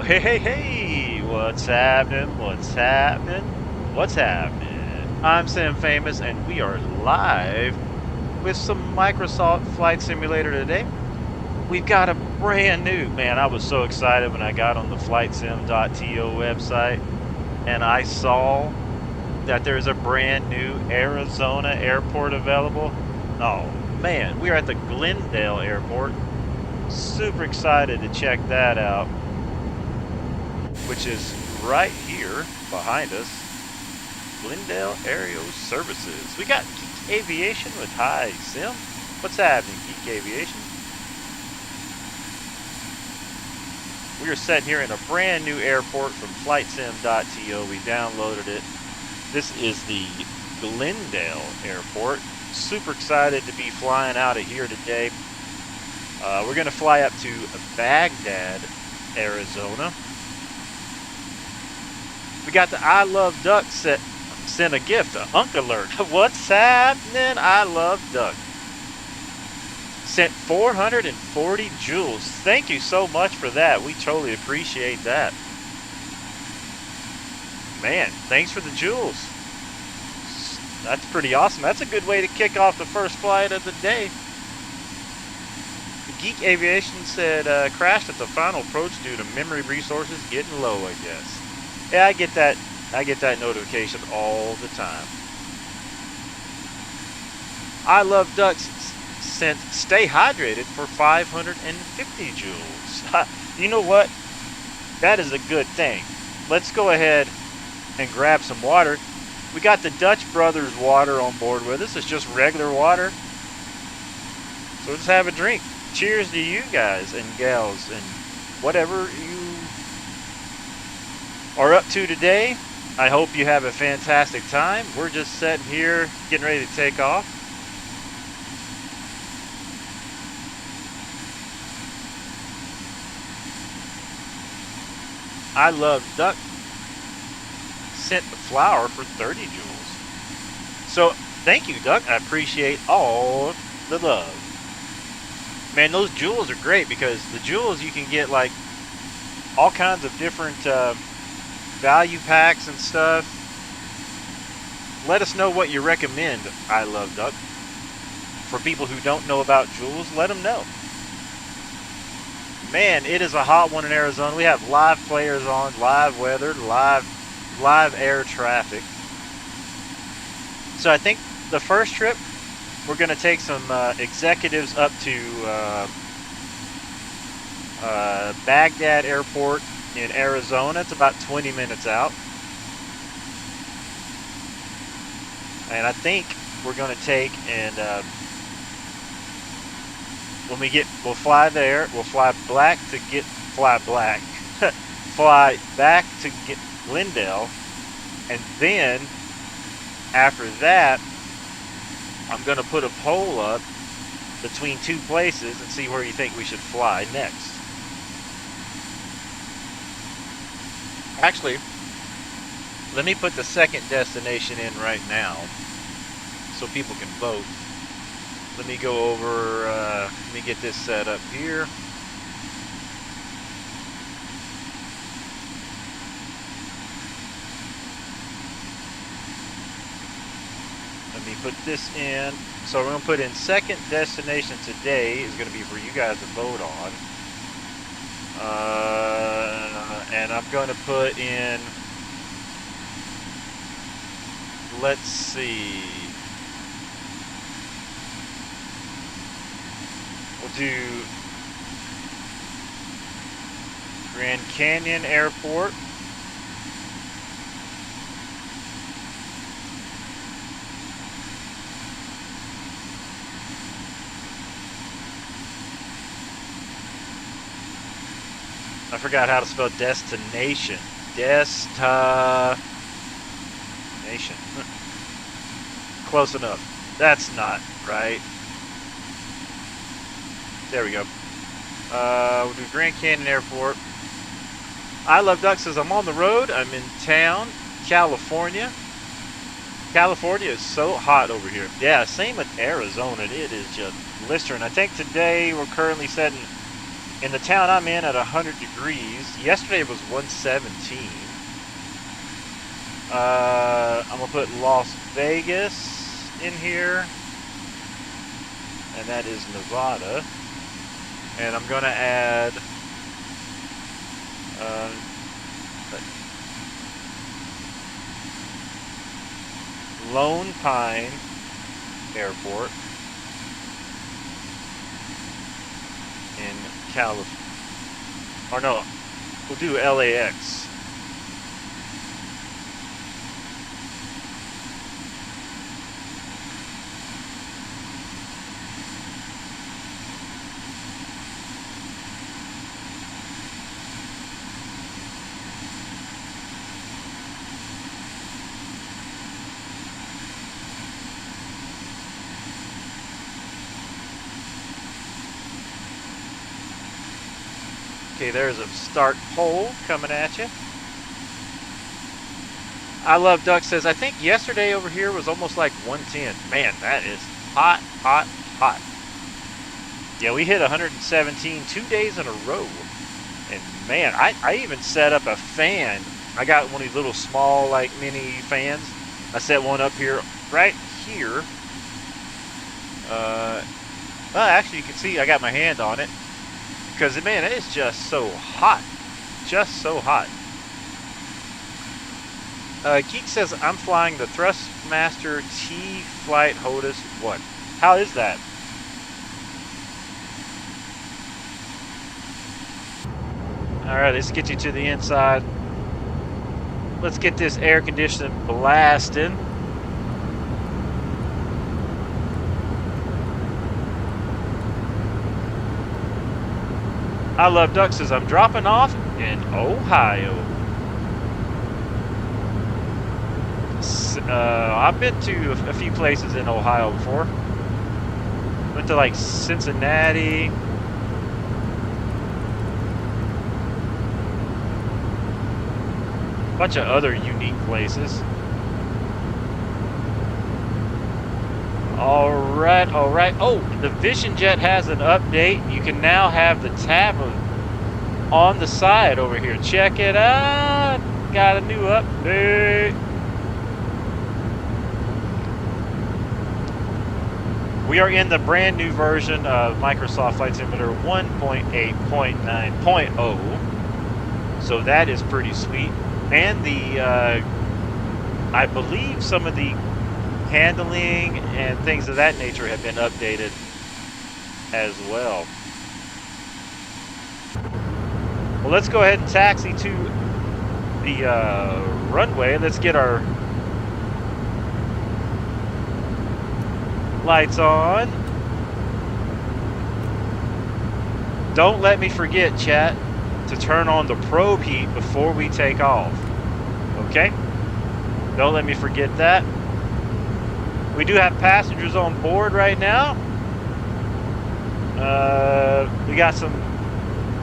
Hey, hey, hey! What's happening? What's happening? What's happening? I'm Sam Famous, and we are live with some Microsoft Flight Simulator today. We've got a brand new, man, I was so excited when I got on the flightsim.to website and I saw that there's a brand new Arizona airport available. Oh, man, we are at the Glendale airport. Super excited to check that out, which is right here behind us. Glendale Aerial Services. We got Geek Aviation with Hi Sim. What's happening, Geek Aviation? We are sitting here in a brand new airport from flightsim.to. We downloaded it. This is the Glendale Airport. Super excited to be flying out of here today. We're going to fly up to Baghdad, Arizona. We got the I Love Duck sent a gift, a Unk Alert. What's happening? I Love Duck. Sent 440 joules. Thank you so much for that. We totally appreciate that. Man, thanks for the joules. That's pretty awesome. That's a good way to kick off the first flight of the day. The Geek Aviation said crashed at the final approach due to memory resources getting low, I guess. Yeah, I get that notification all the time. I Love Ducks sent stay hydrated for 550 joules. You know what? That is a good thing. Let's go ahead and grab some water. We got the Dutch Brothers water on board with us. It's just regular water. So let's have a drink. Cheers to you guys and gals and whatever you are up to today. I hope you have a fantastic time. We're just sitting here getting ready to take off. I Love Duck sent the flower for 30 joules. So thank you, Duck. I appreciate all the love. Man, those joules are great because the joules you can get like all kinds of different value packs and stuff. Let us know what you recommend, I Love Duck. For people who don't know about joules, let them know. Man, it is a hot one in Arizona. We have live players on, live weather, live air traffic. So I think the first trip, we're going to take some executives up to Baghdad Airport in Arizona. It's about 20 minutes out. And I think we're going to take and when we'll fly there, we'll fly back to fly back to get Glendale, and then after that, I'm going to put a poll up between two places and see where you think we should fly next. Actually, let me put the second destination in right now so people can vote. Let me go over, let me get this set up here. Let me put this in. So we're going to put in second destination today is going to be for you guys to vote on. And I'm going to put in, let's see. We'll do Grand Canyon Airport. I forgot how to spell destination. Destination. Close enough. That's not right. There we go. We'll do Grand Canyon Airport. I Love Duck says, I'm on the road. I'm in town, California. California is so hot over here. Yeah, same with Arizona. It is just blistering. I think today we're currently setting In the town I'm in at 100 degrees. Yesterday it was 117. I'm gonna put Las Vegas in here, and that is Nevada. And I'm gonna add Lone Pine Airport in California. Or no, we'll do LAX. Okay, there's a start poll coming at you. I Love Duck says, I think yesterday over here was almost like 110. Man, that is hot, hot, hot. Yeah, we hit 117 2 days in a row. And man, I even set up a fan. I got one of these little small, like, mini fans. I set one up here, right here. Well, actually, you can see I got my hand on it. Because, man, it is just so hot. Just so hot. Geek says, I'm flying the Thrustmaster T Flight HOTUS 1. How is that? Alright, let's get you to the inside. Let's get this air conditioning blasting. I Love Duck says, I'm dropping off in Ohio. I've been to a few places in Ohio before. Went to like Cincinnati. A bunch of other unique places. Alright, alright. Oh, the Vision Jet has an update. You can now have the tab on the side over here. Check it out. Got a new update. We are in the brand new version of Microsoft Flight Simulator 1.8.9.0. So that is pretty sweet. And the, I believe some of the handling and things of that nature have been updated as well. Well, let's go ahead and taxi to the runway. Let's get our lights on. Don't let me forget, chat, to turn on the probe heat before we take off. Okay? Don't let me forget that. We do have passengers on board right now. We got some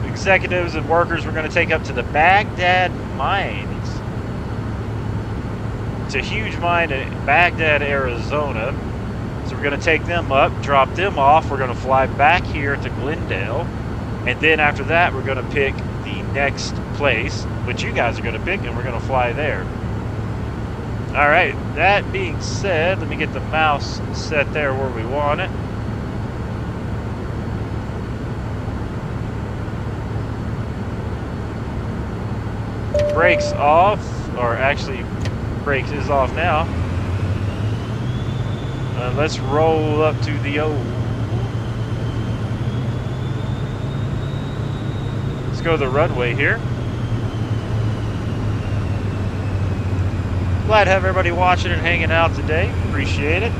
executives and workers we're going to take up to the Baghdad mines. It's a huge mine in Baghdad, Arizona. So we're going to take them up, drop them off. We're going to fly back here to Glendale. And then after that, we're going to pick the next place, which you guys are going to pick, and we're going to fly there. All right, that being said, let me get the mouse set there where we want it. Brakes off, or actually, brakes is off now. Let's roll up to the old. Let's go to the runway here. Glad to have everybody watching and hanging out today. Appreciate it.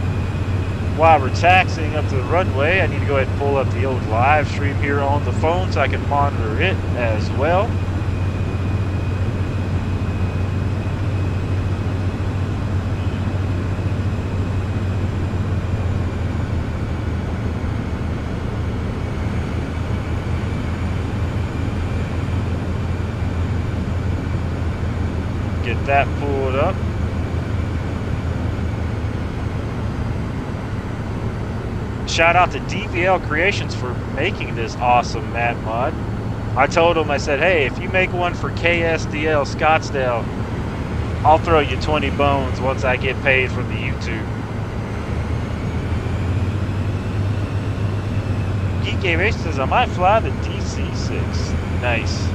While we're taxiing up to the runway, I need to go ahead and pull up the old live stream here on the phone so I can monitor it as well. Get that pulled up. Shout out to DVLCREATIONS for making this awesome map mod. I told him, I said, hey, if you make one for KSDL Scottsdale, I'll throw you 20 bones once I get paid from the YouTube. Geek Aviation says, I might fly the DC-6. Nice.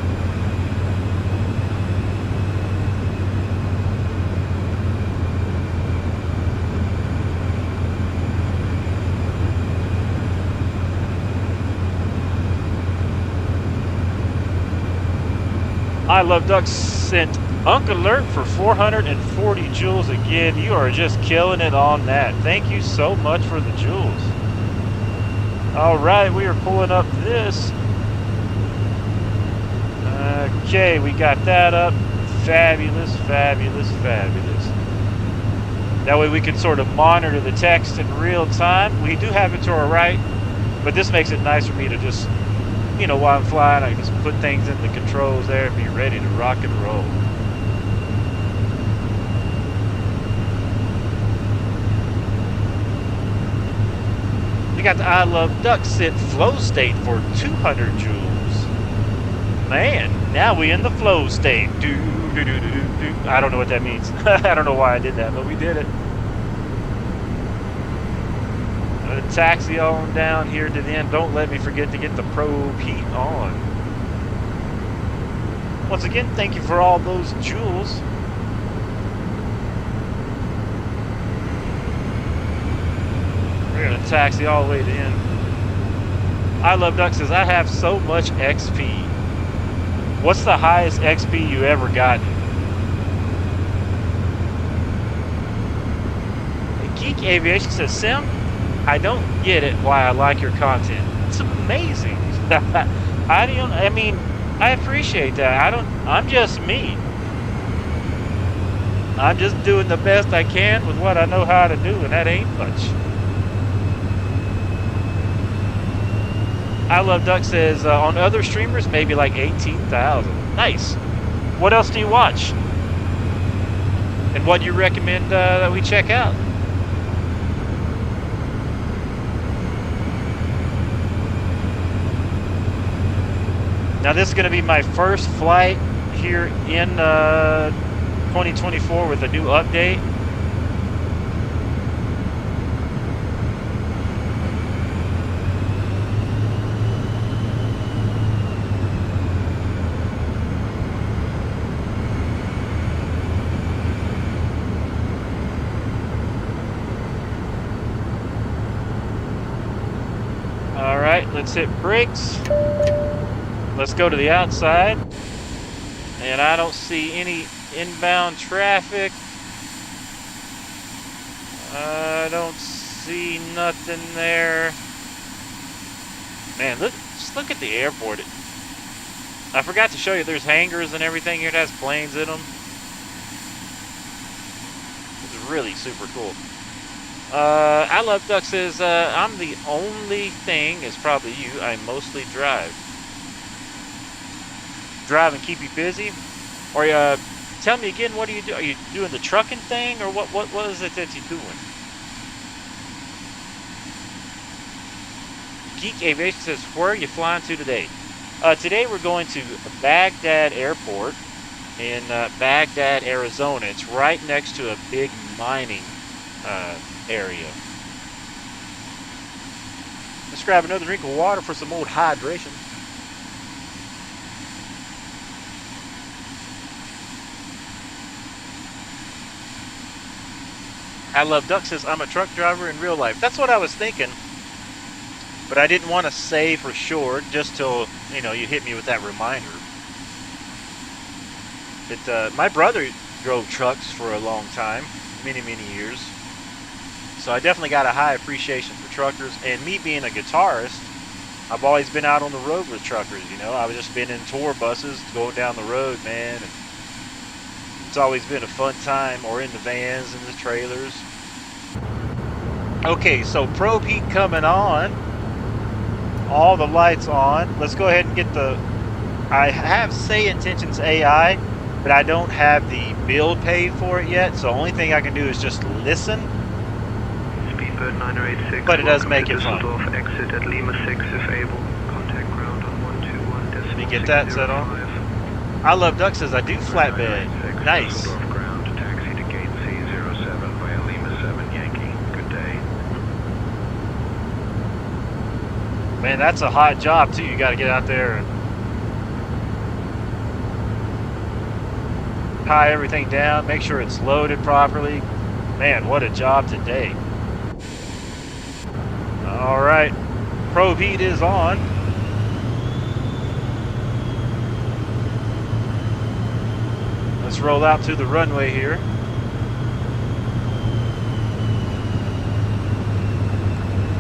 I Love Ducks sent Uncle Alert for 440 joules again. You are just killing it on that. Thank you so much for the joules. All right, we are pulling up this. Okay, we got that up. Fabulous, fabulous, fabulous. That way we can sort of monitor the text in real time. We do have it to our right, but this makes it nice for me to just, you know, while I'm flying, I can just put things in the controls there and be ready to rock and roll. We got the I Love Ducks set flow state for 200 joules. Man, now we in the flow state. I don't know what that means. I don't know why I did that, but we did it. I'm gonna taxi on down here to the end. Don't let me forget to get the probe heat on. Once again, thank you for all those joules. We're gonna taxi all the way to the end. I Love Duck says, I have so much XP. What's the highest XP you ever gotten? Geek Aviation says, Sim, I don't get it why I like your content. It's amazing. I mean, I appreciate that. I'm just me. I'm just doing the best I can with what I know how to do, and that ain't much. I Love Duck says, on other streamers, maybe like 18,000. Nice. What else do you watch? And what do you recommend that we check out? Now this is going to be my first flight here in 2024 with a new update. All right, let's hit brakes. Let's go to the outside, and I don't see any inbound traffic. I don't see nothing there. Man, just look at the airport. I forgot to show you, there's hangars and everything here. It has planes in them. It's really super cool. I Love Duck says, I'm the only thing, it's probably you, I mostly drive. Drive and keep you busy? Or tell me again, what do you do? Are you doing the trucking thing, or what is it that you're doing? Geek Aviation says, where are you flying to today? Today we're going to Baghdad Airport in Baghdad, Arizona. It's right next to a big mining area. Let's grab another drink of water for some old hydration. I Love Duck says, I'm a truck driver in real life. That's what I was thinking, but I didn't want to say for sure just till, you know, you hit me with that reminder. My brother drove trucks for a long time, many years. So I definitely got a high appreciation for truckers, and me being a guitarist, I've always been out on the road with truckers, you know. I've just been in tour buses going down the road, man, and it's always been a fun time, or in the vans and the trailers. Okay, so probe heat coming on, all the lights on. Let's go ahead and get I have Say Intentions AI, but I don't have the build paid for it yet, so the only thing I can do is just listen. but it does make it fun. Exit at Lima 6 if able. Contact ground on 121. Let me get that set on. I Love Duck says I do flatbed. Nice. Ground, taxi to gate C07 via Lima 7 Yankee. Good day. Man, that's a hot job too. You got to get out there and tie everything down, make sure it's loaded properly. Man, what a job today. All right, probe heat is on. Let's roll out to the runway here.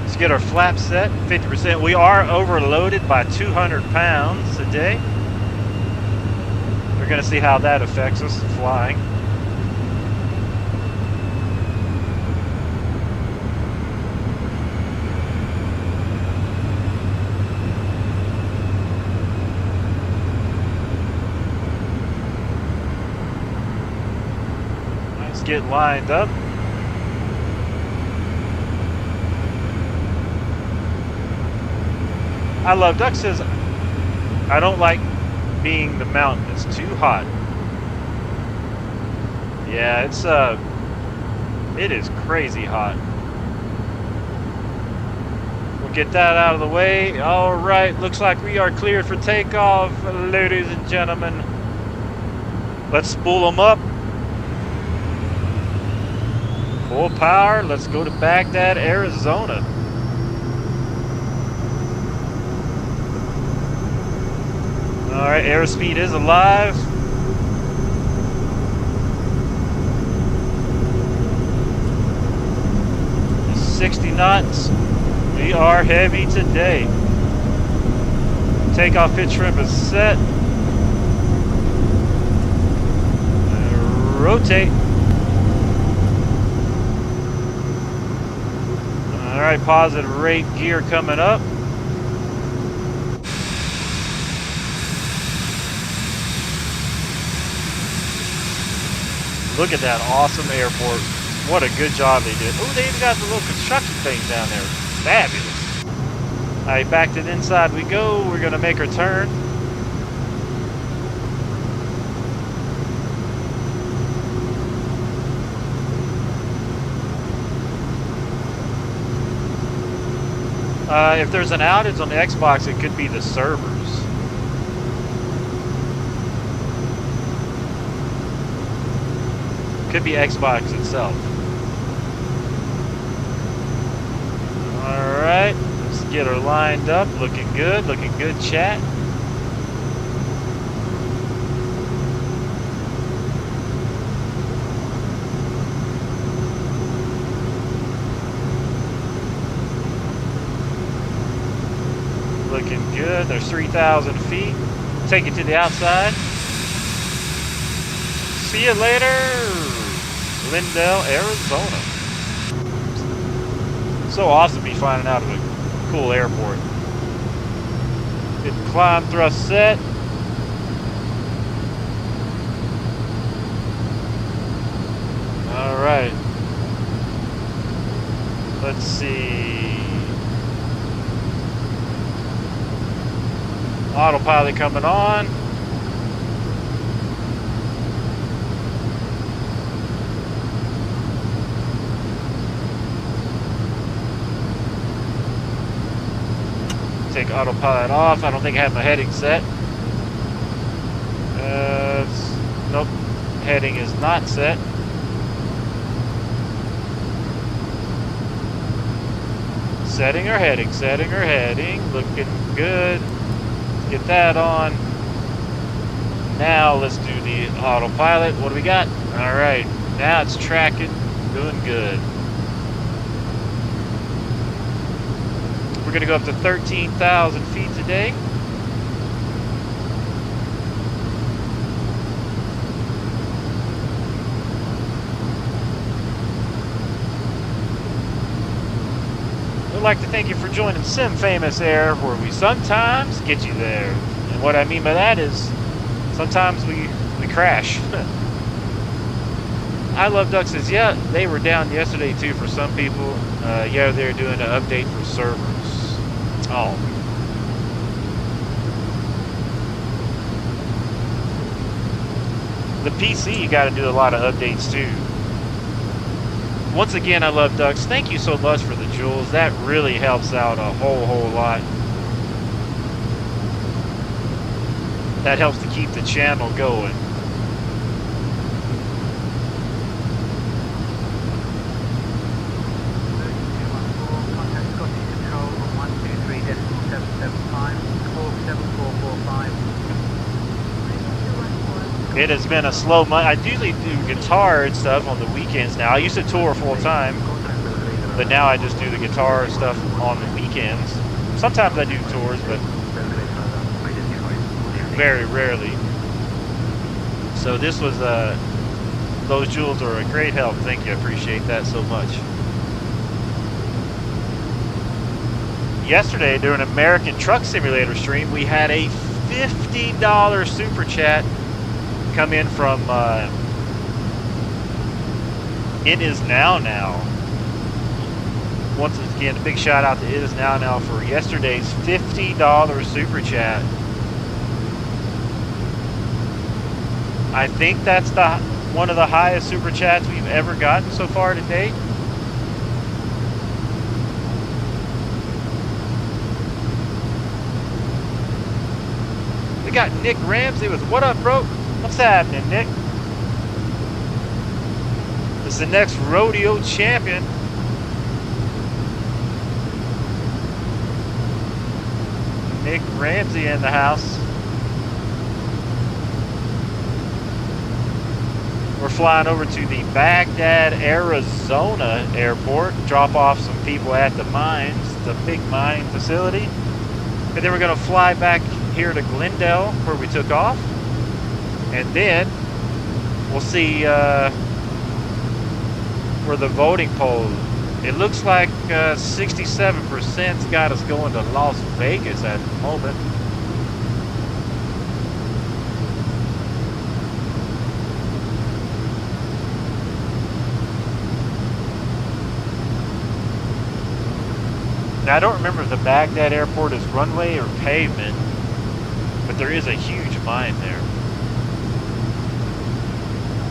Let's get our flap set, 50%. We are overloaded by 200 pounds today. We're going to see how that affects us flying. Let's get lined up. I Love Duck says, I don't like being the mountain. It's too hot. Yeah, it is crazy hot. We'll get that out of the way. All right, looks like we are cleared for takeoff, ladies and gentlemen. Let's spool them up. Full power. Let's go to Baghdad, Arizona. All right, airspeed is alive. It's 60 knots. We are heavy today. Takeoff pitch trim is set. Rotate. All right, positive rate gear coming up. Look at that awesome airport. What a good job they did. Oh, they even got the little construction things down there. Fabulous. All right, back to the inside we go. We're going to make our turn. If there's an outage on the Xbox, it could be the servers. Could be Xbox itself. All right, let's get her lined up. Looking good, chat. Looking good. There's 3,000 feet. Take it to the outside. See you later. Glendale, Arizona. So awesome to be flying out of a cool airport. Good climb thrust set. All right. Let's see. Autopilot coming on. Take autopilot off. I don't think I have my heading set. Nope, heading is not set. Setting or heading, looking good. Get that on. Now let's do the autopilot. What do we got? All right, now it's tracking, doing good. We're going to go up to 13,000 feet today. We'd like to thank you for joining Sim Famous Air, where we sometimes get you there. And what I mean by that is sometimes we crash. I Love Duck says, yeah, they were down yesterday too for some people. Yeah, they're doing an update for servers. Oh. The PC, you got to do a lot of updates too. Once again, I Love Ducks, thank you so much for the jewels. That really helps out a whole lot. That helps to keep the channel going. It has been a slow month. I usually do guitar and stuff on the weekends now. I used to tour full time, but now I just do the guitar stuff on the weekends. Sometimes I do tours, but very rarely. So this was, those jewels are a great help. Thank you, I appreciate that so much. Yesterday during American Truck Simulator stream, we had a $50 super chat come in from It Is Now. Once again, a big shout out to It Is Now for yesterday's $50 super chat. I think that's one of the highest super chats we've ever gotten so far to date. We got Nick Ramsey with what up, bro? What's happening, Nick? This is the next rodeo champion. Nick Ramsey in the house. We're flying over to the Baghdad, Arizona airport, drop off some people at the mines, the big mine facility. And then we're going to fly back here to Glendale, where we took off. And then we'll see where the voting poll. It looks like 67%'s got us going to Las Vegas at the moment. Now, I don't remember if the Baghdad airport is runway or pavement, but there is a huge mine there.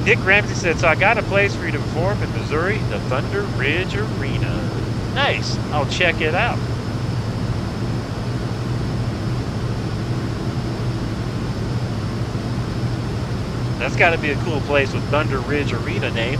Nick Ramsey said, so I got a place for you to perform in Missouri, the Thunder Ridge Arena. Nice. I'll check it out. That's got to be a cool place with Thunder Ridge Arena name.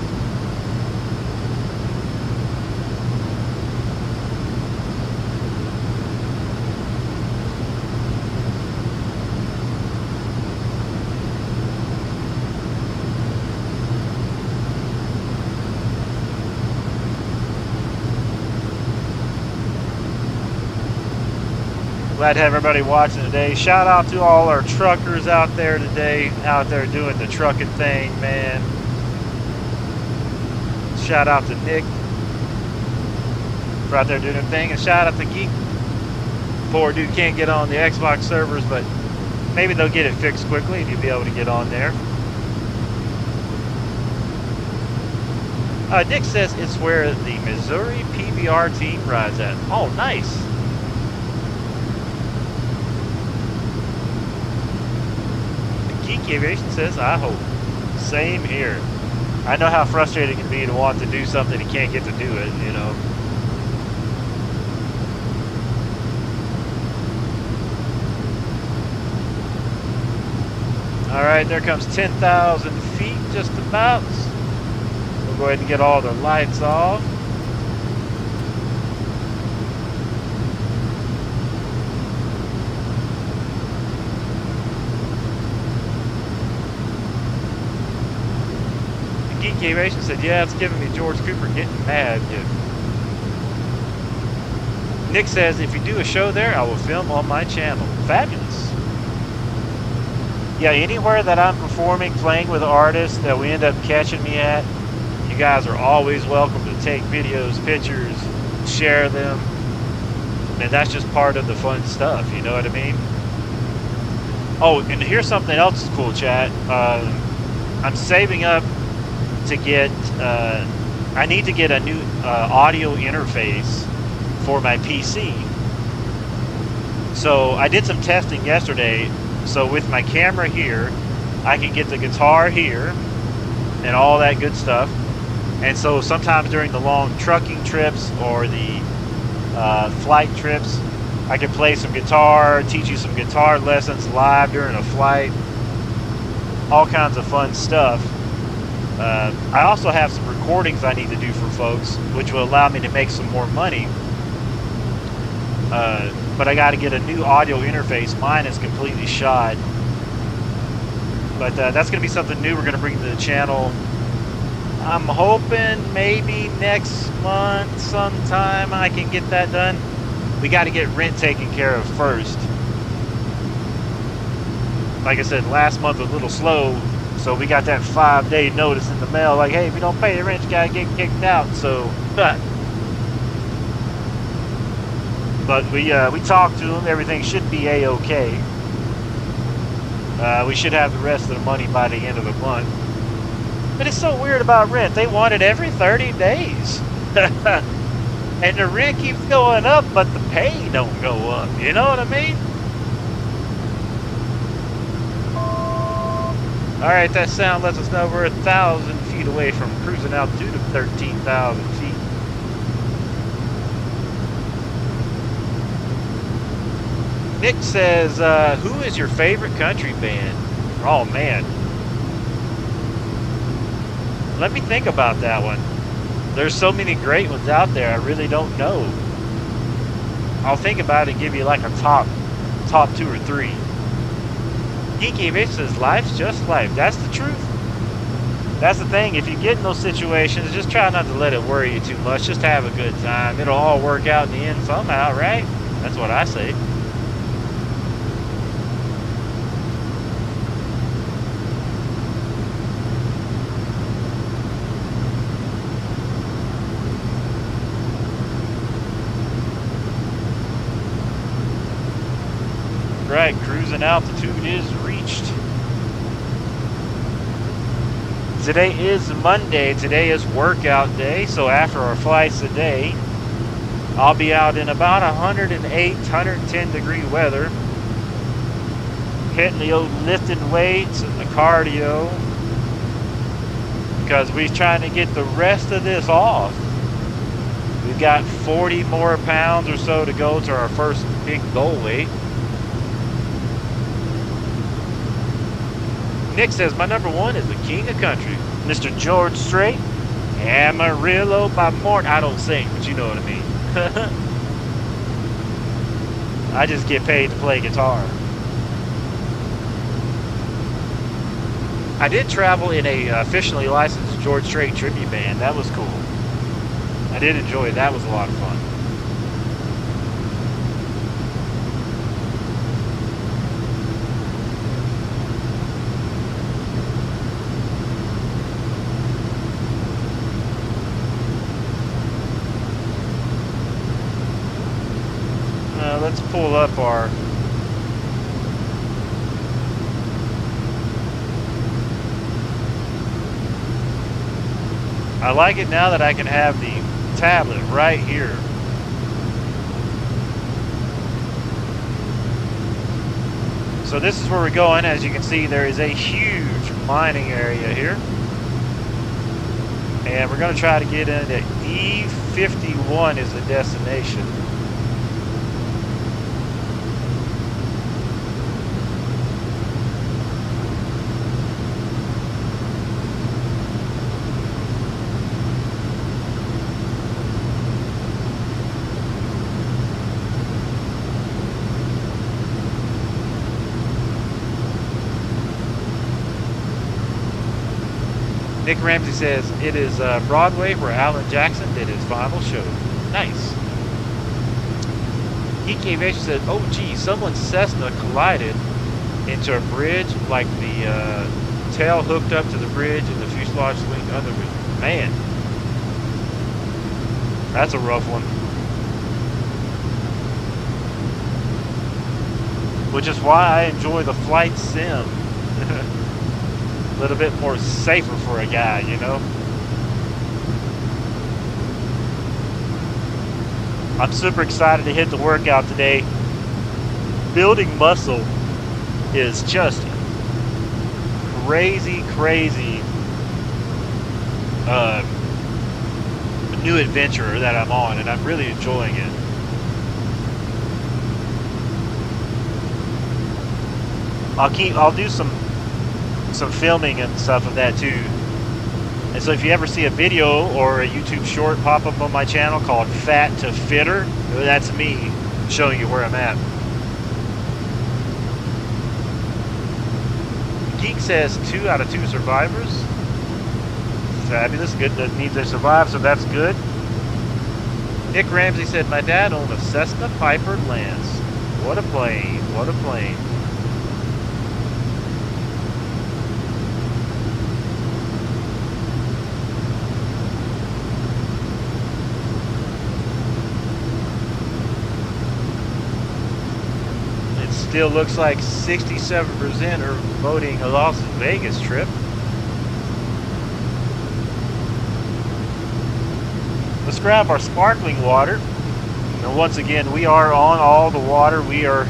Glad to have everybody watching today. Shout out to all our truckers out there today, out there doing the trucking thing, man. Shout out to Nick for out there doing the thing, and shout out to Geek. Poor dude can't get on the Xbox servers, but maybe they'll get it fixed quickly and you'll be able to get on there. Nick says it's where the Missouri PBR team rides at. Oh, nice. Geek Aviation says, I hope. Same here. I know how frustrating it can be to want to do something and can't get to do it, you know. Alright, there comes 10,000 feet just about. We'll go ahead and get all the lights off. Geek Aviation said, yeah, it's giving me George Cooper getting mad. Yeah. Nick says, if you do a show there, I will film on my channel. Fabulous. Yeah, anywhere that I'm performing, playing with artists that we end up catching me at, you guys are always welcome to take videos, pictures, share them. And that's just part of the fun stuff, you know what I mean? Oh, and here's something else cool, chat. I'm saving up to get, I need to get a new audio interface for my PC. So I did some testing yesterday. So with my camera here, I can get the guitar here and all that good stuff. And so sometimes during the long trucking trips or the flight trips, I can play some guitar, teach you some guitar lessons live during a flight, all kinds of fun stuff. I also have some recordings I need to do for folks, which will allow me to make some more money. But I got to get a new audio interface. Mine is completely shot. But that's going to be something new we're going to bring to the channel. I'm hoping maybe next month sometime I can get that done. We got to get rent taken care of first. Like I said, last month was a little slow, so we got that 5-day notice in the mail, like, hey, if you don't pay the rent, you gotta get kicked out. So, but we talked to them. Everything should be a-okay. We should have the rest of the money by the end of the month. But it's so weird about rent. They want it every 30 days. And the rent keeps going up, but the pay don't go up. You know what I mean? All right, that sound lets us know we're 1,000 feet away from cruising altitude of 13,000 feet. Nick says, who is your favorite country band? Oh, man. Let me think about that one. There's so many great ones out there, I really don't know. I'll think about it and give you like a top 2 or 3. Geeky Rich says, life's just life. That's the truth. That's the thing. If you get in those situations, just try not to let it worry you too much. Just have a good time. It'll all work out in the end somehow, right? That's what I say. Right, cruising altitude is reached. Today is Monday. Today is workout day. So after our flights today, I'll be out in about 108, 110 degree weather, hitting the old lifting weights and the cardio, because we're trying to get the rest of this off. We've got 40 more pounds or so to go to our first big goal weight. Nick says, my number 1 is the king of country, Mr. George Strait, Amarillo by morning. I don't sing, but you know what I mean. I just get paid to play guitar. I did travel in a officially licensed George Strait tribute band. That was cool. I did enjoy it. That was a lot of fun. Let's pull up our I like it now that I can have the tablet right here. So this is where we're going. As you can see, there is a huge mining area here. And we're going to try to get into E51 is the destination. Nick Ramsey says, it is Broadway where Alan Jackson did his final show. Nice. Geeky Aviation said, oh gee, someone's Cessna collided into a bridge, like the tail hooked up to the bridge and the fuselage swing under it. Man, that's a rough one. Which is why I enjoy the flight sim. A little bit more safer for a guy, you know. I'm super excited to hit the workout today. Building muscle is just crazy new adventure that I'm on, and I'm really enjoying it. I'll do some filming and stuff of that too. And so if you ever see a video or a YouTube short pop up on my channel called Fat to Fitter, that's me showing you where I'm at. Geek says 2 out of 2 survivors. Fabulous. Good. That means they survived, so that's good. Nick Ramsey said, my dad owned a Cessna Piper Lance. What a plane. What a plane. It still looks like 67% are voting a Las Vegas trip. Let's grab our sparkling water. And once again, we are on all the water. We are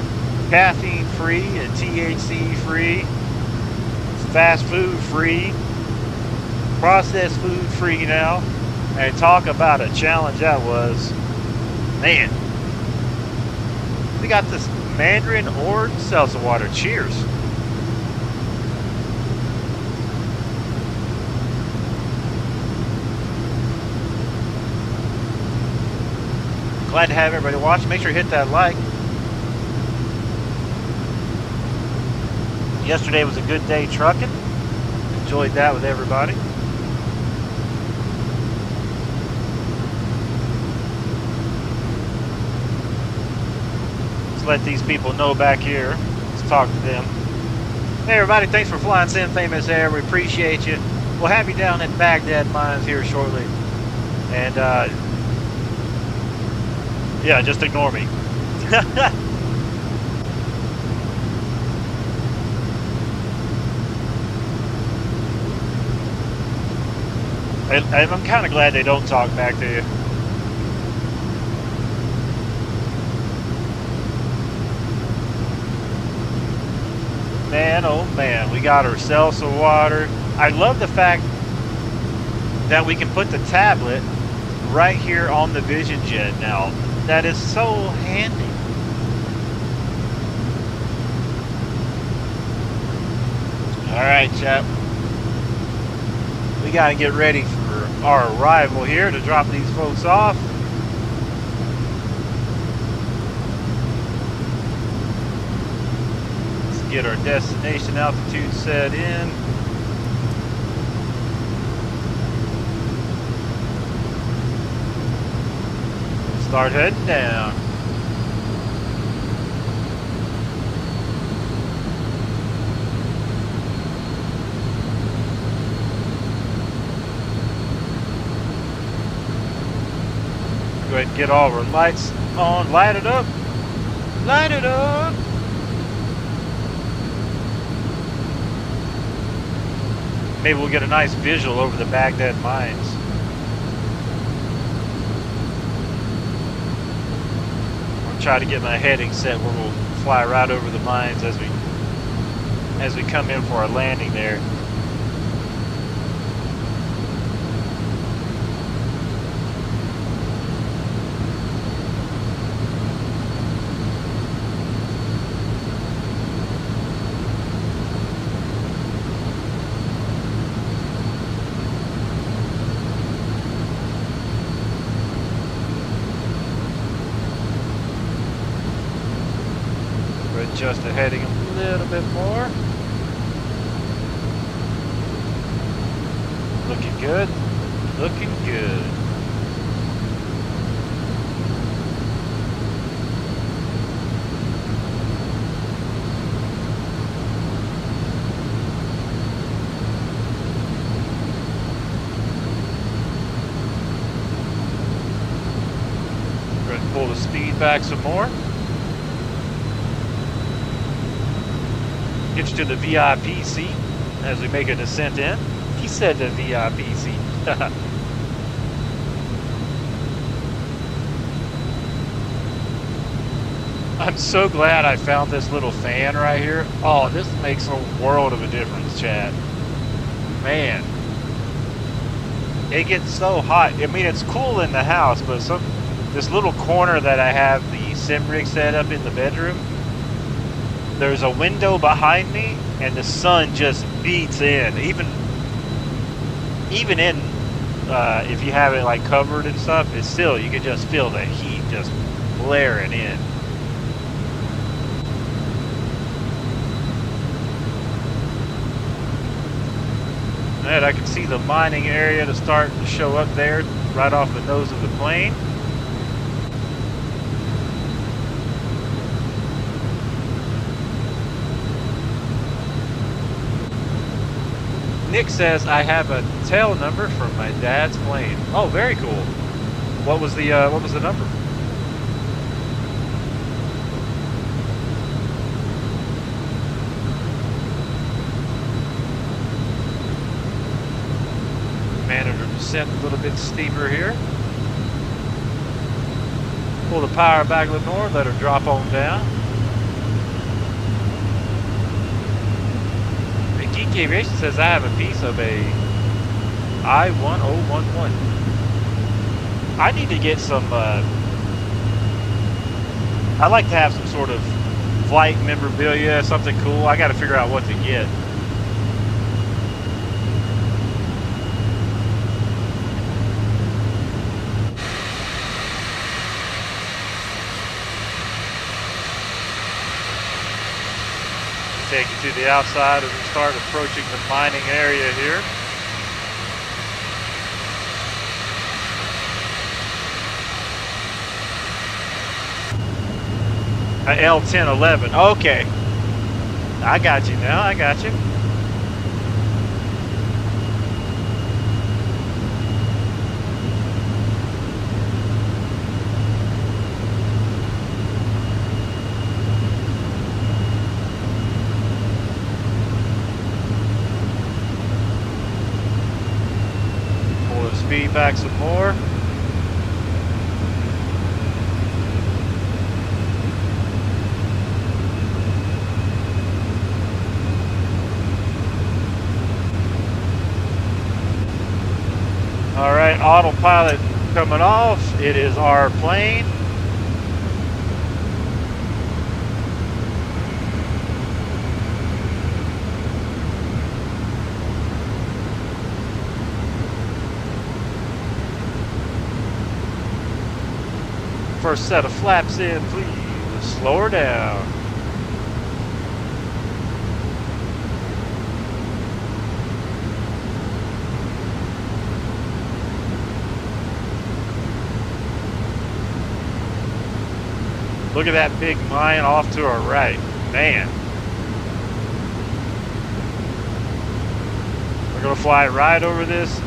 caffeine free and THC free, fast food free, processed food free now. And talk about a challenge that was. Man, we got this Mandarin orange seltzer water. Cheers. Glad to have everybody watch. Make sure you hit that like. Yesterday was a good day trucking. Enjoyed that with everybody. Let's let these people know back here. Let's talk to them. Hey everybody, thanks for flying Sim Famous Air. We appreciate you. We'll have you down at Baghdad Mines here shortly. And yeah, just ignore me. I'm kind of glad they don't talk back to you. Man, oh man, we got ourselves some water. I love the fact that we can put the tablet right here on the Vision Jet now. That is so handy. All right, chap. We got to get ready for our arrival here to drop these folks off. Let's get our destination altitude set in. Start heading down. Go ahead and get all of our lights on. Light it up. Light it up. Maybe we'll get a nice visual over the Baghdad Mines. Try to get my heading set where we'll fly right over the mines as we come in for our landing there. Adjust the heading a little bit more. Looking good. Looking good. We're going to pull the speed back some more. Get you to the VIP seat as we make a descent in. He said the VIP seat. I'm so glad I found this little fan right here. Oh, this makes a world of a difference, Chad. Man, it gets so hot. I mean, it's cool in the house, but this little corner that I have the sim rig set up in the bedroom, there's a window behind me, and the sun just beats in. Even in if you have it like covered and stuff, it's still, you can just feel the heat just blaring in. And I can see the mining area to start to show up there right off the nose of the plane. Nick says I have a tail number from my dad's plane. Oh, very cool. What was the number? Manager descent a little bit steeper here. Pull the power back a little more, let her drop on down. KGEU says I have a piece of a I-1011. I need to get some, I like to have some sort of flight memorabilia, something cool. I got to figure out what to get. Take you to the outside as we start approaching the mining area here. L1011. Okay. I got you now. I got you. Speed back some more. All right, autopilot coming off. It is our plane. First set of flaps in, please. Slow her down. Look at that big mine off to our right. Man. We're going to fly right over this.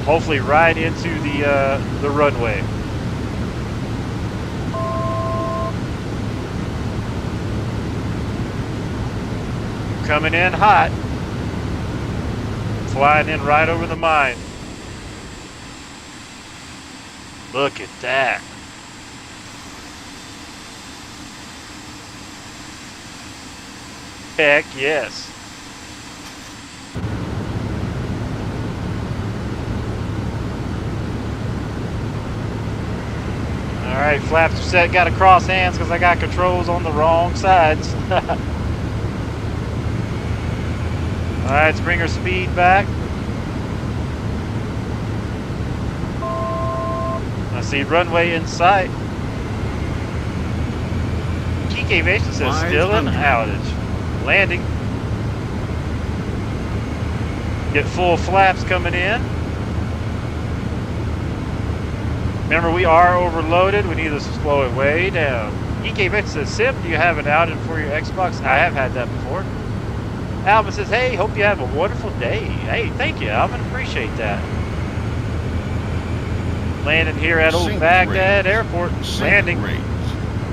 Hopefully right into the runway. Coming in hot. Flying in right over the mine. Look at that. Heck yes. All right, flaps are set. Got to cross hands because I got controls on the wrong sides. All right, let's bring our speed back. I see runway in sight. KGEU says still in outage. Landing. Get full flaps coming in. Remember, we are overloaded. We need to slow it way down. KGEU says, Sim, do you have an outage for your Xbox? I have had that before. Alvin says, hey, hope you have a wonderful day. Hey, thank you, Alvin. Appreciate that. Landing here at old Baghdad Airport. Landing.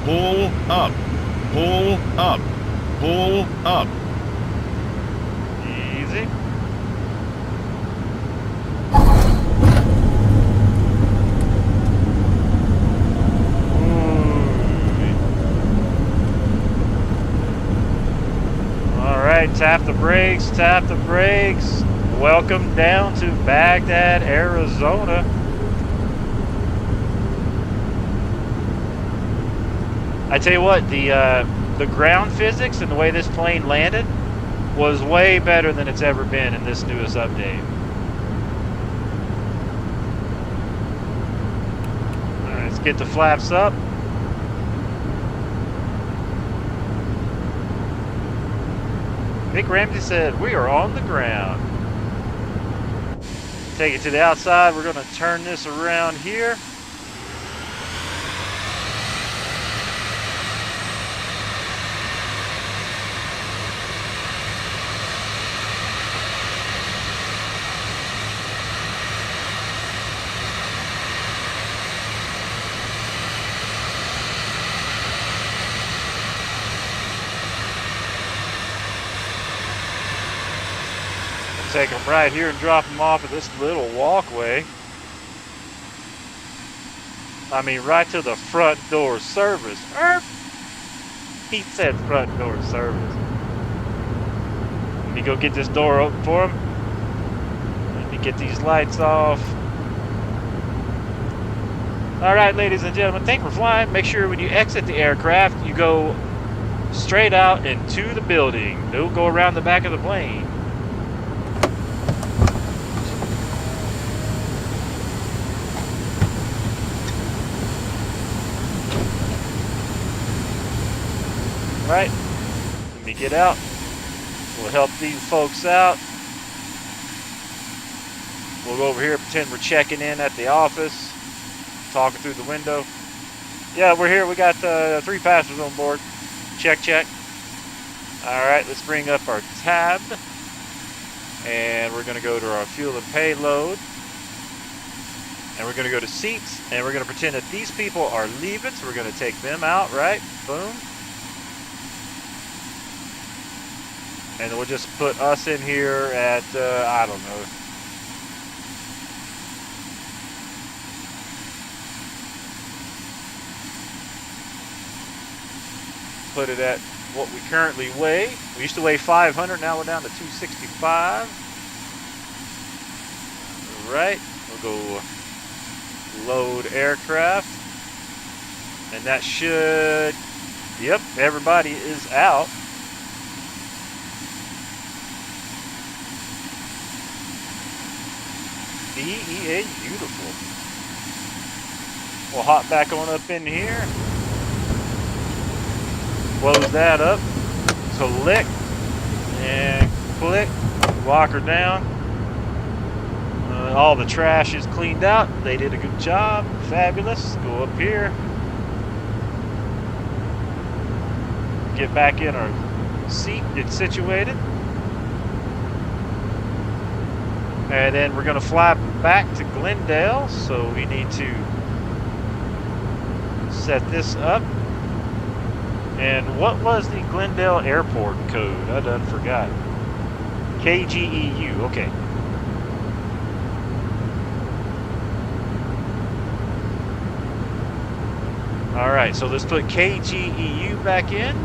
Pull up. Pull up. Pull up. Easy. right, tap the brakes, tap the brakes. Welcome down to Baghdad, Arizona. I tell you what, the ground physics and the way this plane landed was way better than it's ever been in this newest update. All right, let's get the flaps up. Vic Ramsey said, we are on the ground. Take it to the outside. We're going to turn this around here. Take them right here and drop them off at this little walkway. I mean, right to the front door service. He said front door service. Let me go get this door open for him. Let me get these lights off. All right, ladies and gentlemen, thank you for flying. Make sure when you exit the aircraft, you go straight out into the building. Don't go around the back of the plane. Right, let me get out. We'll help these folks out. We'll go over here, pretend we're checking in at the office, talking through the window. Yeah, we're here. We got 3 passengers on board. Check, check. All right, let's bring up our tab. And we're going to go to our fuel and payload. And we're going to go to seats. And we're going to pretend that these people are leaving. So we're going to take them out, right? Boom. And we'll just put us in here at, I don't know. Put it at what we currently weigh. We used to weigh 500, now we're down to 265. All right, we'll go load aircraft. And that should, yep, everybody is out. DEA, beautiful. We'll hop back on up in here. Close that up. Click and click. Lock her down. All the trash is cleaned out. They did a good job. Fabulous. Go up here. Get back in our seat. Get situated. And then we're going to fly back to Glendale, so we need to set this up. And what was the Glendale airport code? I done forgot. KGEU, okay. All right, so let's put KGEU back in.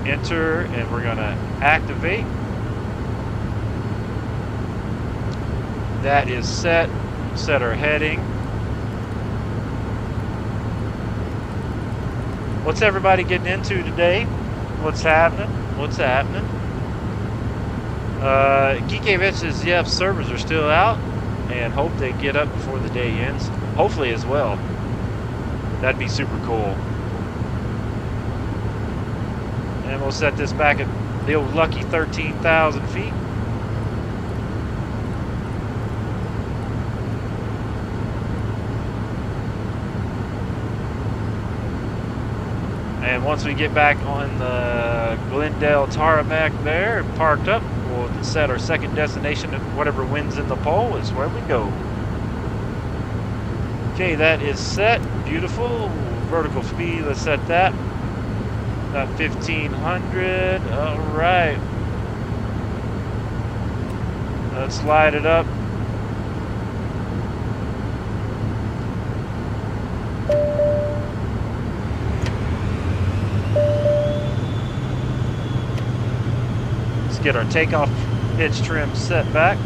Enter, and we're going to activate. That is set. Set our heading. What's everybody getting into today? What's happening? What's happening? KGEU says, yeah, servers are still out, and hope they get up before the day ends. Hopefully as well. That'd be super cool. And we'll set this back at the old lucky 13,000 feet. And once we get back on the Glendale tarmac there, parked up, we'll set our second destination at whatever wins in the poll is where we go. Okay, that is set. Beautiful. Vertical speed, let's set that. About 1,500. All right. Let's slide it up. get our takeoff pitch trim set back.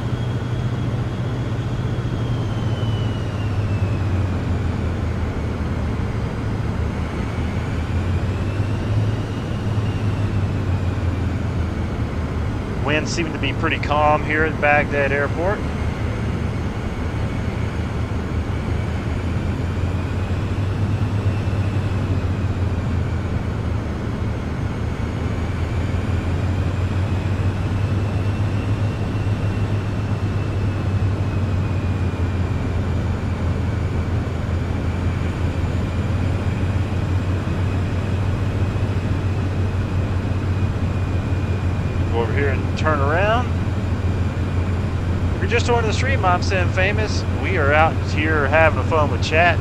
Winds seem to be pretty calm here at Baghdad Airport. Over here and turn around. If you're just joining the stream, I'm Sim Famous. We are out here having a fun with chat.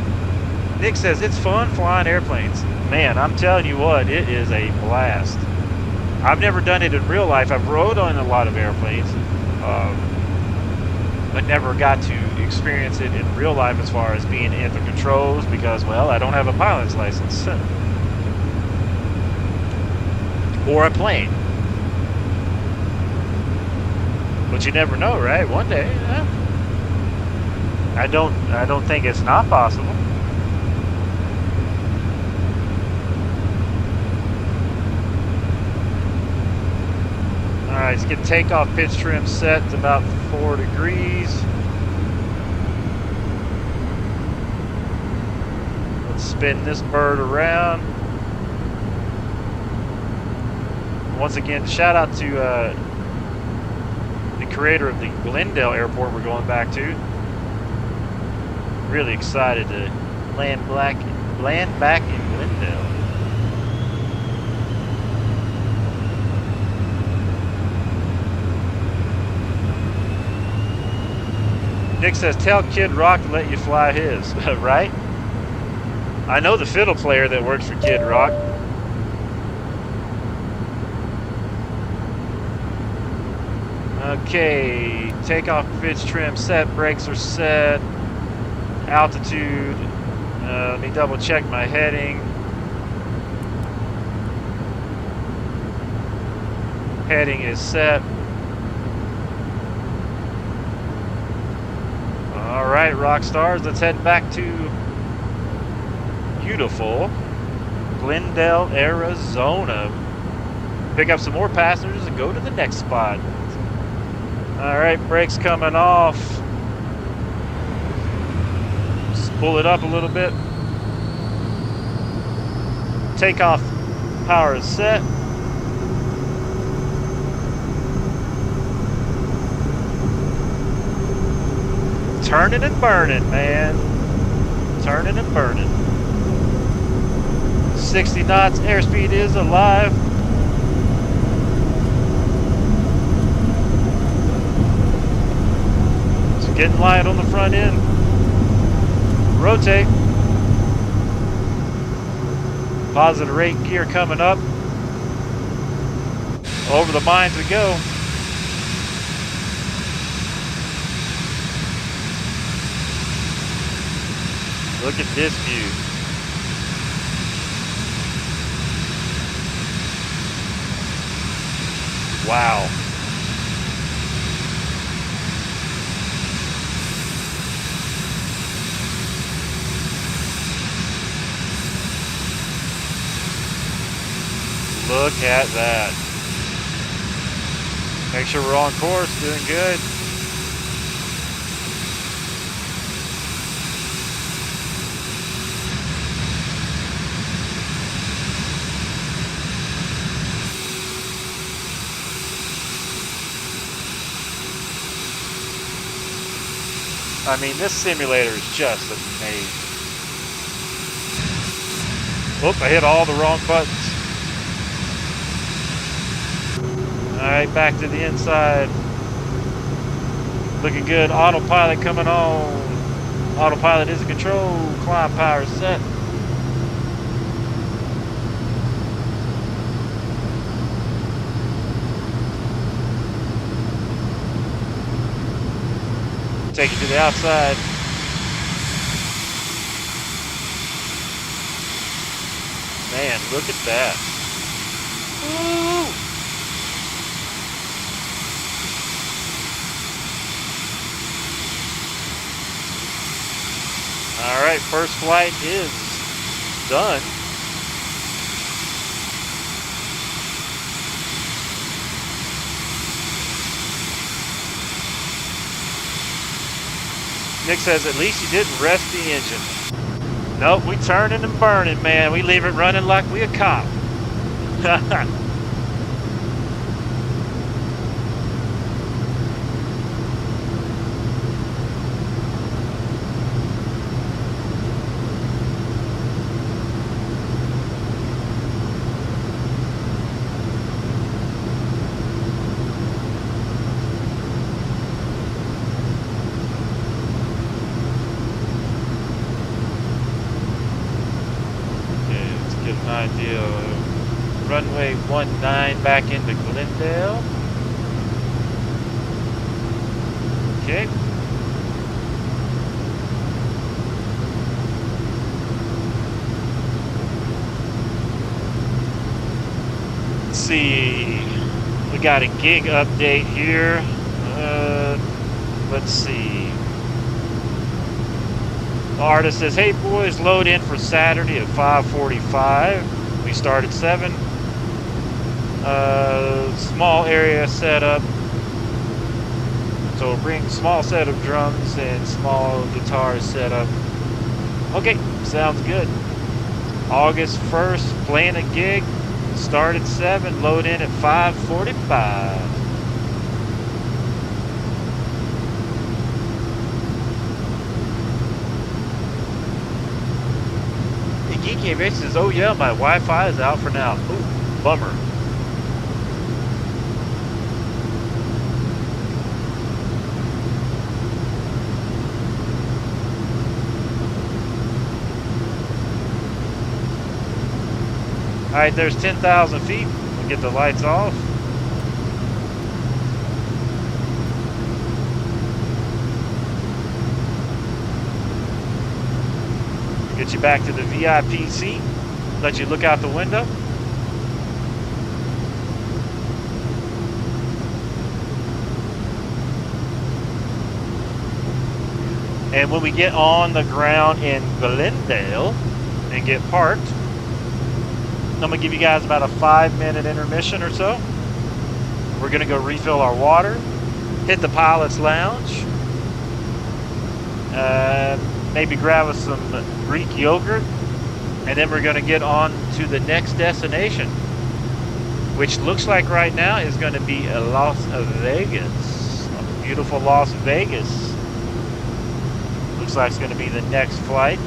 Nick says it's fun flying airplanes. Man, I'm telling you what, it is a blast. I've never done it in real life. I've rode on a lot of airplanes, but never got to experience it in real life as far as being in the controls because, well, I don't have a pilot's license or a plane. But you never know, right? One day, I don't think it's not possible. All right, let's get takeoff pitch trim set to about 4 degrees. Let's spin this bird around. Once again, shout out to the creator of the Glendale airport we're going back to. Really excited to land back in Glendale. Nick says, tell Kid Rock to let you fly his, right? I know the fiddle player that works for Kid Rock. Okay, takeoff pitch trim set, brakes are set, altitude, let me double check my heading. Heading is set. All right, rock stars, let's head back to beautiful Glendale, Arizona. Pick up some more passengers and go to the next spot. All right, brakes coming off. Just pull it up a little bit. Takeoff power is set. Turning and burning, man. Turning and burning. 60 knots, airspeed is alive. Getting light on the front end. Rotate. Positive rate gear coming up. Over the mines we go. Look at this view. Wow. Look at that. Make sure we're on course, doing good. I mean, this simulator is just amazing. Oop, I hit all the wrong buttons. Alright, back to the inside. Looking good. Autopilot coming on. Autopilot is in control. Climb power set. Take it to the outside. Man, look at that. Woo! All right, first flight is done. Nick says, at least you didn't rest the engine. Nope, we turning and burning, man. We leave it running like we a cop. Idea of runway 19 back into Glendale. Okay. Let's see. We got a gig update here. Let's see. The artist says, hey boys, load in for Saturday at 5:45. We start at 7. Small area setup. So bring small set of drums and small guitars set up. Okay, sounds good. August 1st, playing a gig. Start at 7, load in at 5:45. Geeky Aviation says, oh yeah, my Wi-Fi is out for now. Ooh, bummer. Alright, there's 10,000 feet. We'll get the lights off. Get you back to the VIP seat. Let you look out the window. And when we get on the ground in Glendale and get parked, I'm gonna give you guys about a 5-minute intermission or so. We're gonna go refill our water, hit the pilot's lounge, maybe grab us some Greek yogurt, and then we're gonna get on to the next destination, which looks like right now is gonna be Las Vegas. Beautiful Las Vegas. Looks like it's gonna be the next flight.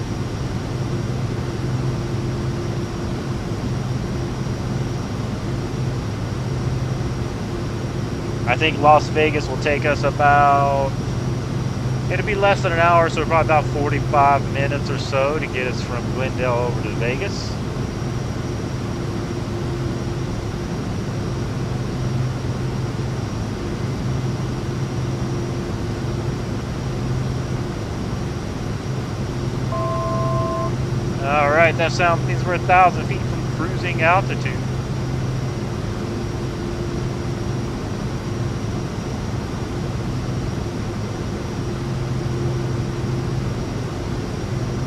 I think Las Vegas will take us about, it'll be less than an hour, so probably about 45 minutes or so to get us from Glendale over to Vegas. All right, that sound means we're 1,000 feet from cruising altitude.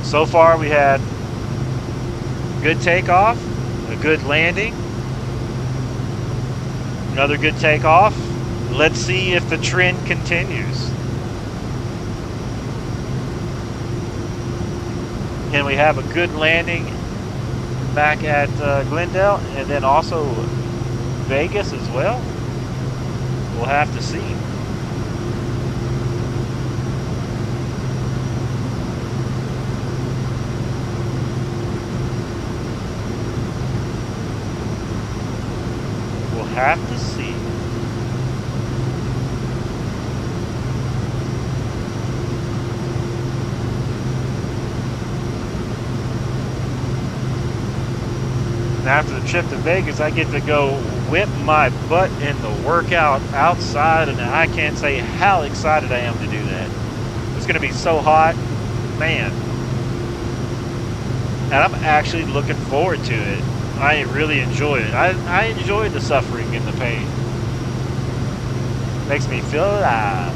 So far we had good takeoff, a good landing, another good takeoff. Let's see if the trend continues. Can we have a good landing back at Glendale and then also Vegas as well? We'll have to see. Have to see. And after the trip to Vegas, I get to go whip my butt in the workout outside, and I can't say how excited I am to do that. It's going to be so hot, man. And I'm actually looking forward to it. I really enjoy it. I enjoy the suffering and the pain. Makes me feel alive.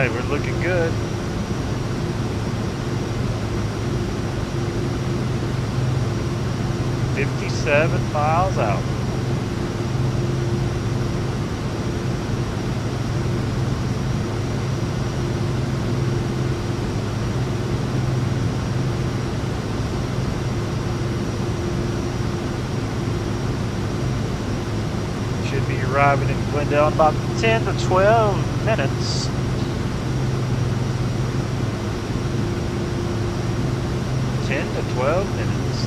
right, we're looking good. $57 miles out. Should be arriving in Glendale in about 10 to 12 minutes. To 12 minutes.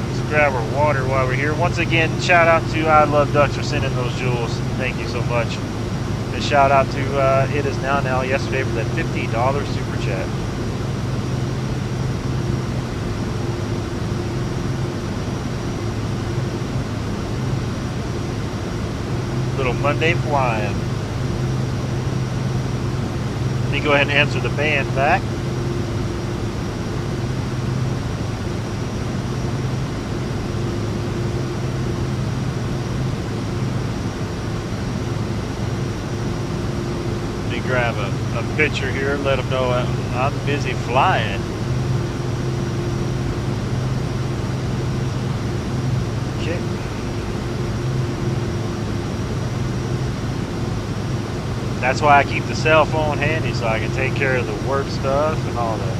Let's grab our water while we're here. Once again, shout out to I Love Ducks for sending those jewels. Thank you so much. And shout out to It Is Now yesterday for that $50 super chat. Little Monday flying. Let me go ahead and answer the band back. Let me grab a picture here and let them know I'm busy flying. Okay. That's why I keep the cell phone handy, so I can take care of the work stuff and all that.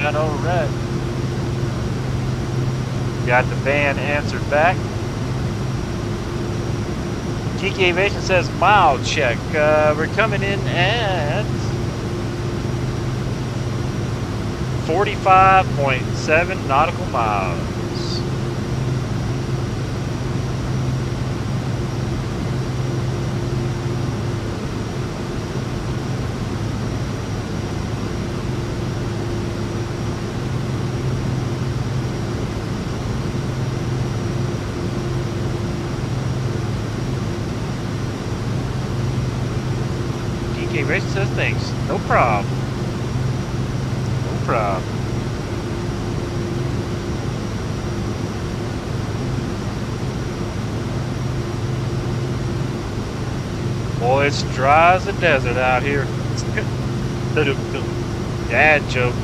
Alright. Got the band answered back. Kiki Aviation says mile check. We're coming in at 45.7 nautical miles. Rachel says thanks. No problem. No problem. Boy, it's dry as a desert out here. Dad joke.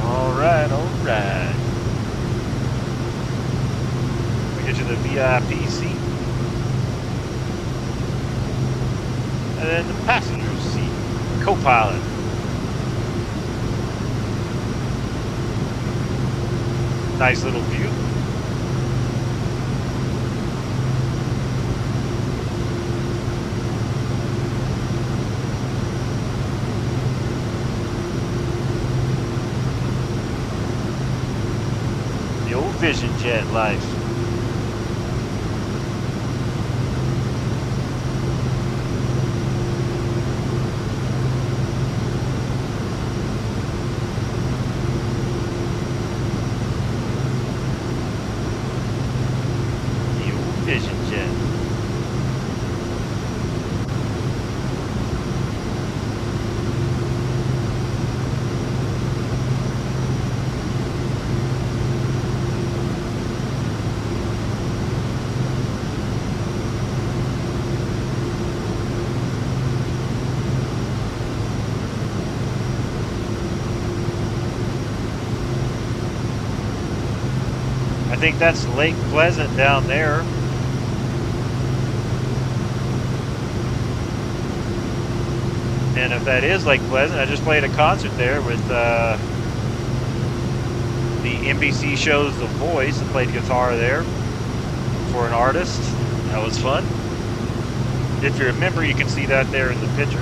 Alright. We get you the VIP seat. And then the passenger seat. Co-pilot. Nice little view. Vision jet life. The old Vision jet. I think that's Lake Pleasant down there. And if that is Lake Pleasant, I just played a concert there with the NBC shows The Voice. I played guitar there for an artist. That was fun. If you remember, you can see that there in the pictures.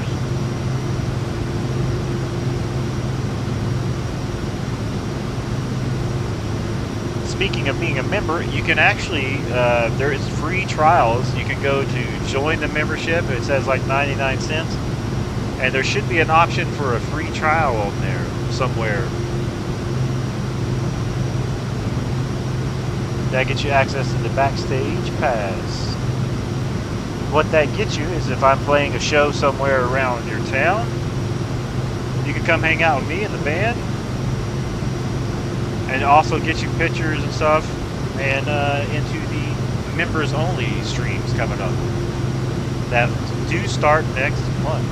Speaking of being a member, you can actually, there is free trials. You can go to join the membership. It says like 99 cents. And there should be an option for a free trial on there somewhere. That gets you access to the backstage pass. What that gets you is if I'm playing a show somewhere around your town, you can come hang out with me and the band. And also get you pictures and stuff and into the members only streams coming up that do start next month.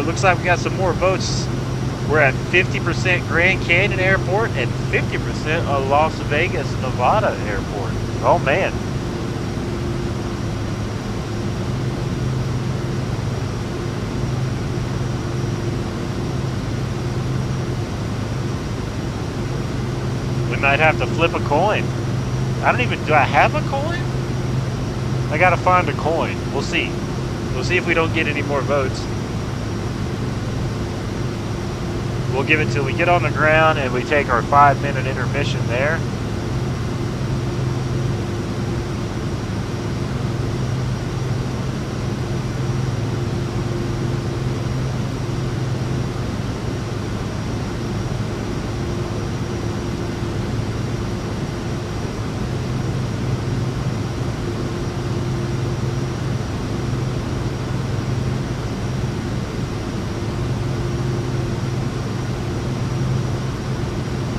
Looks like we got some more votes. We're at 50% Grand Canyon Airport and 50% of Las Vegas, Nevada Airport. Oh man. We might have to flip a coin. Do I have a coin? I gotta find a coin. We'll see. We'll see if we don't get any more votes. We'll give it till we get on the ground and we take our 5-minute intermission there.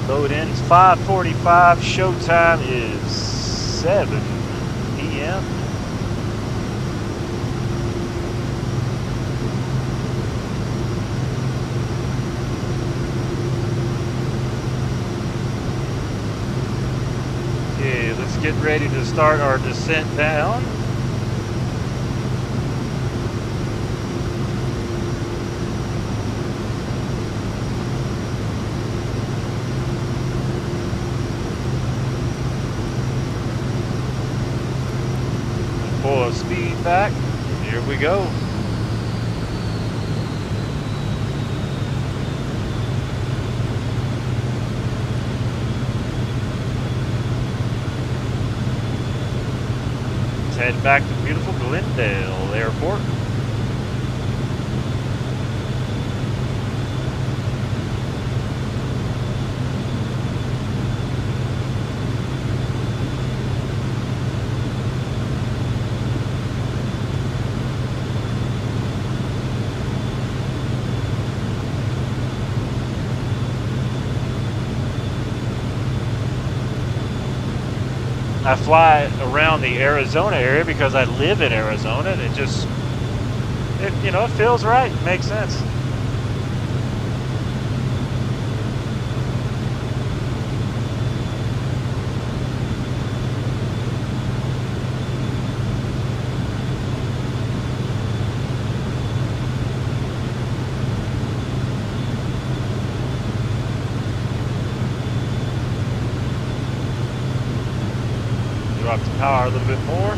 Load in, it's 5:45, showtime is 7 p.m. Okay, let's get ready to start our descent down. Pull speed back. Here we go. Let's head back to beautiful Glendale Airport. I fly around the Arizona area because I live in Arizona, and it feels right. It makes sense. Drop the power a little bit more.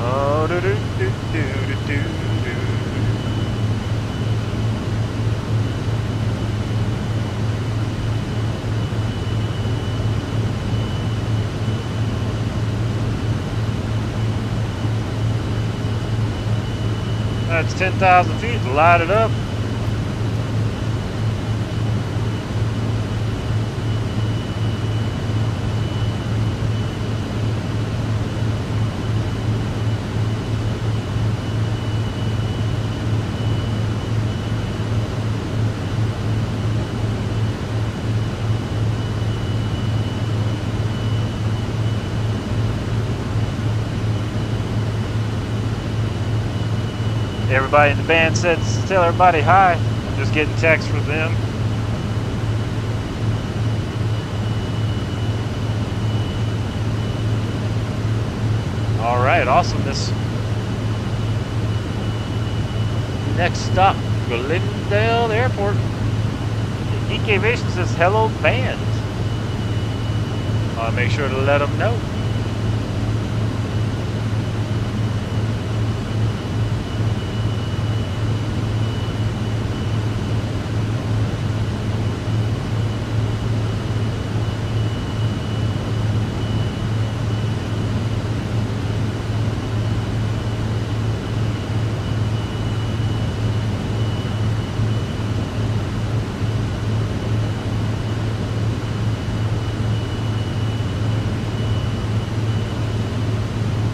Oh, do do do do do do. That's 10,000 feet. Light it up. Everybody in the band said, tell everybody hi. I'm just getting texts from them. All right, awesomeness. Next stop, Glendale Airport. DK Aviation says, hello, band. I'll make sure to let them know.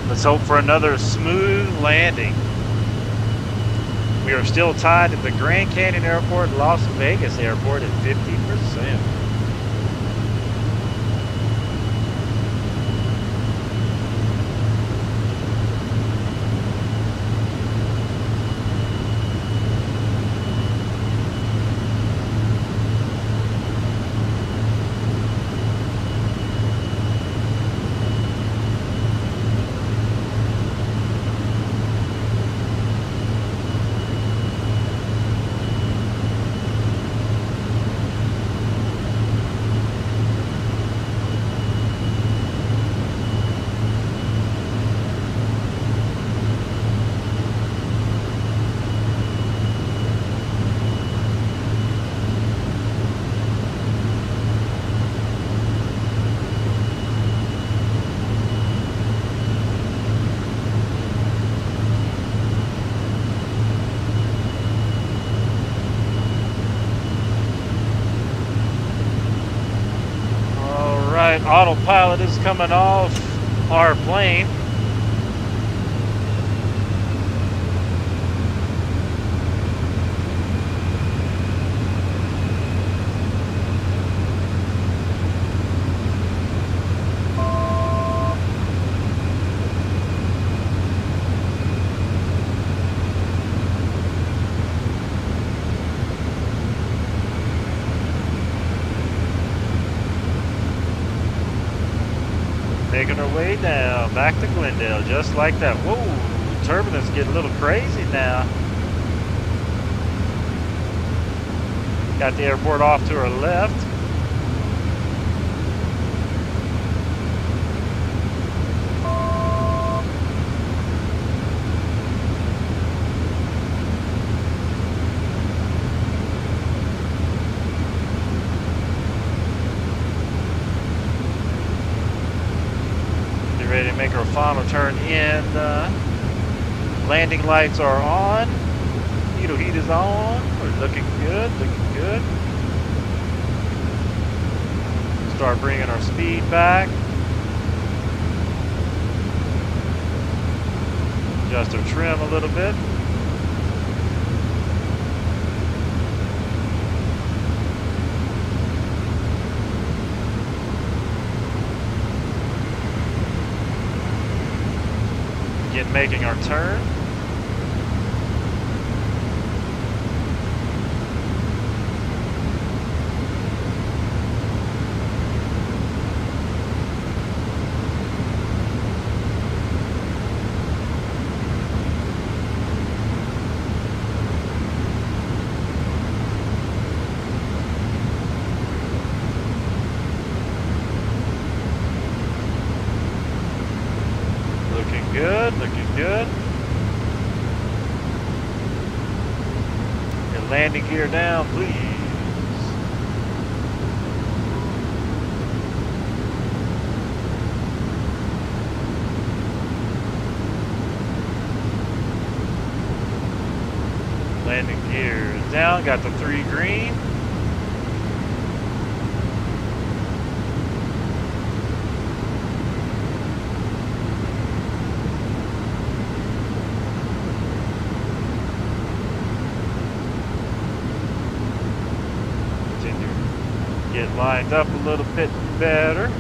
Let's hope for another smooth landing. We are still tied at the Grand Canyon Airport, Las Vegas Airport at 50%. Autopilot is coming off our plane. Making our way down, back to Glendale, just like that. Whoa, turbulence getting a little crazy now. Got the airport off to our left. Ready to make our final turn in. Landing lights are on. Heat is on. We're looking good, looking good. Start bringing our speed back. Adjust our trim a little bit. Making our turn. Looking good, looking good. Your landing gear down, please. Landing gear down, got the 3 green. Get lined up a little bit better.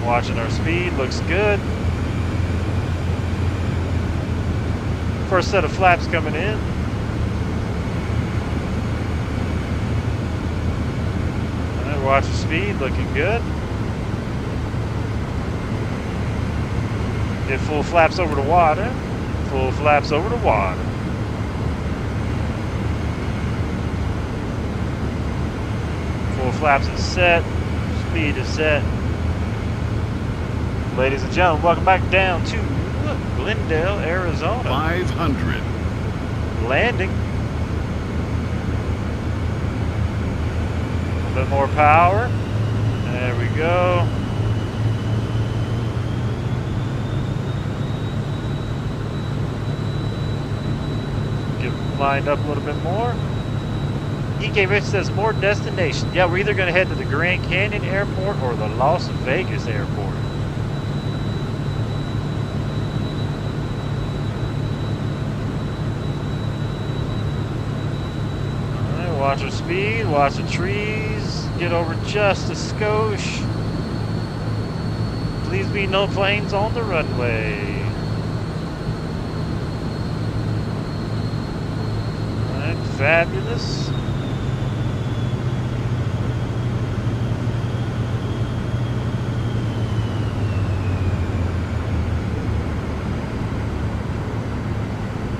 Watching our speed, looks good. First set of flaps coming in. All right, watch the speed, looking good. Get full flaps over the water. Full flaps over the water. Full flaps is set. Speed is set. Ladies and gentlemen, welcome back down to Glendale, Arizona. 500. Landing. A little bit more power. There we go. Get lined up a little bit more. EK says more destination. Yeah, we're either going to head to the Grand Canyon Airport or the Las Vegas Airport. Watch our speed, watch the trees, get over just a skosh. Please be no planes on the runway. Alright, fabulous.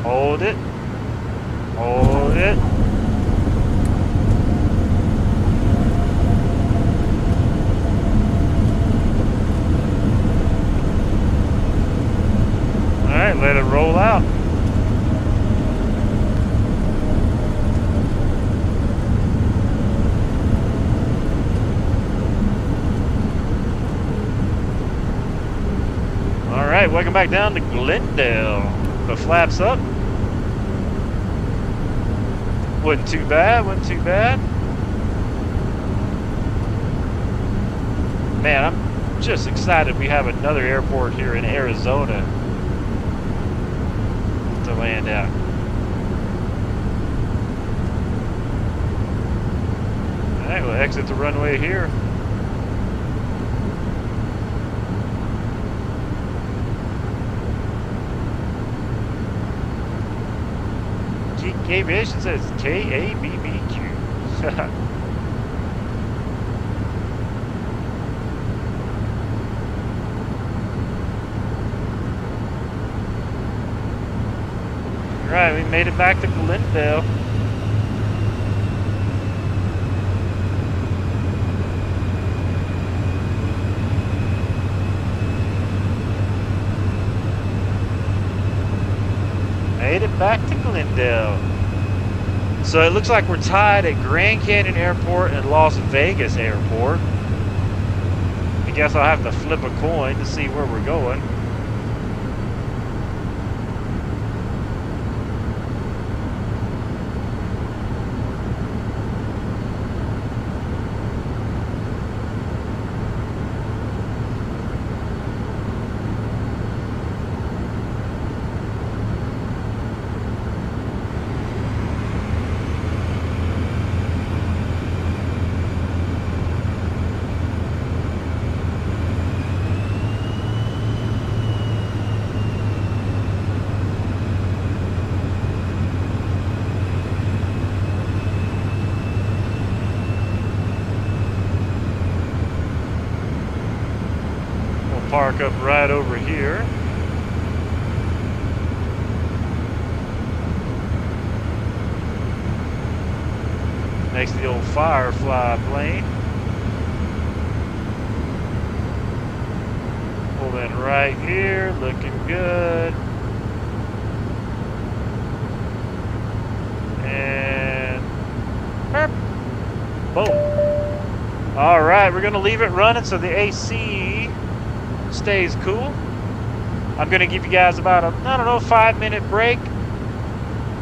Hold it. Hold it. Let it roll out. All right, welcome back down to Glendale. The flaps up. Wasn't too bad, wasn't too bad. Man, I'm just excited we have another airport here in Arizona to land at. Alright, we'll exit the runway here. KGEU says KABBQ. Right, we made it back to Glendale. Made it back to Glendale. So it looks like we're tied at Grand Canyon Airport and Las Vegas Airport. I guess I'll have to flip a coin to see where we're going. Park up right over here. Next to the old Firefly plane. Pull in right here, looking good. And boom. All right, we're gonna leave it running so the AC stays cool. I'm gonna give you guys about a, I don't know, 5-minute break.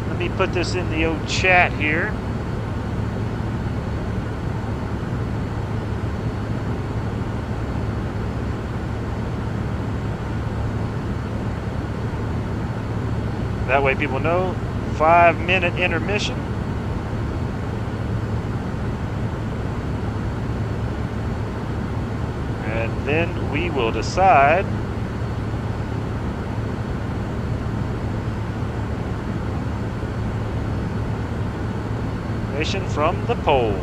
Let me put this in the old chat here. That way people know, 5-minute intermission. And then we will decide Information from the pole.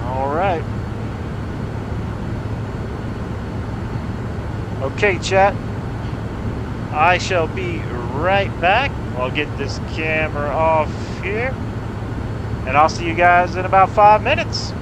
All right. Okay, chat. I shall be right back. I'll get this camera off here. And I'll see you guys in about 5 minutes.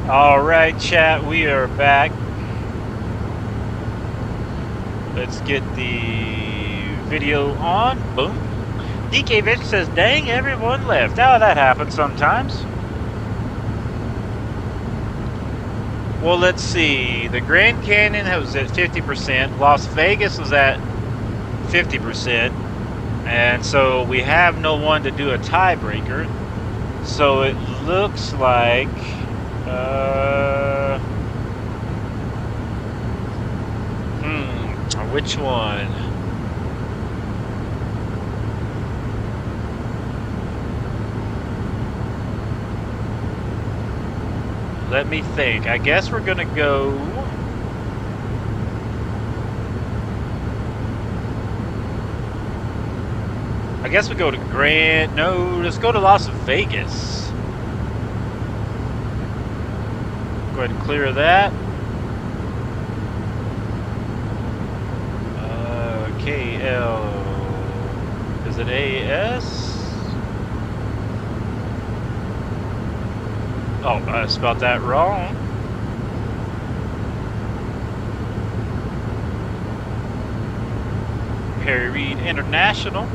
All right, chat, we are back. Let's get the video on. Boom. DK Vic says, dang, everyone left. Oh, that happens sometimes. Well, let's see. The Grand Canyon was at 50%. Las Vegas was at 50%. And so we have no one to do a tiebreaker. So it looks like... which one? Let me think. I guess we're gonna go... I guess we go to Grand... No, let's go to Las Vegas. Go ahead and clear that. KL... Is it AS? Oh, I spelled that wrong. Harry Reid International.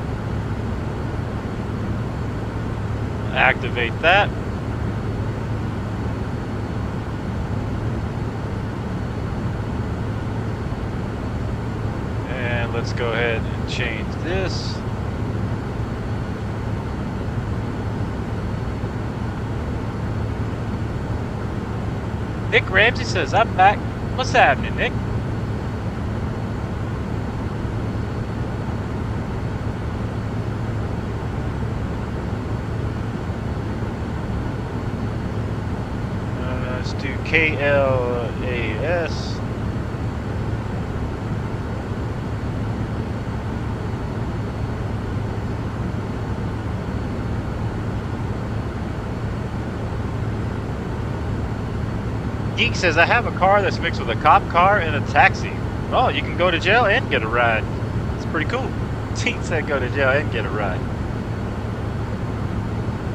Activate that. And let's go ahead and change this. Nick Ramsey says, I'm back. What's happening, Nick? Let's do KLAS. Geek says, I have a car that's mixed with a cop car and a taxi. Oh, you can go to jail and get a ride. That's pretty cool. Geek said go to jail and get a ride.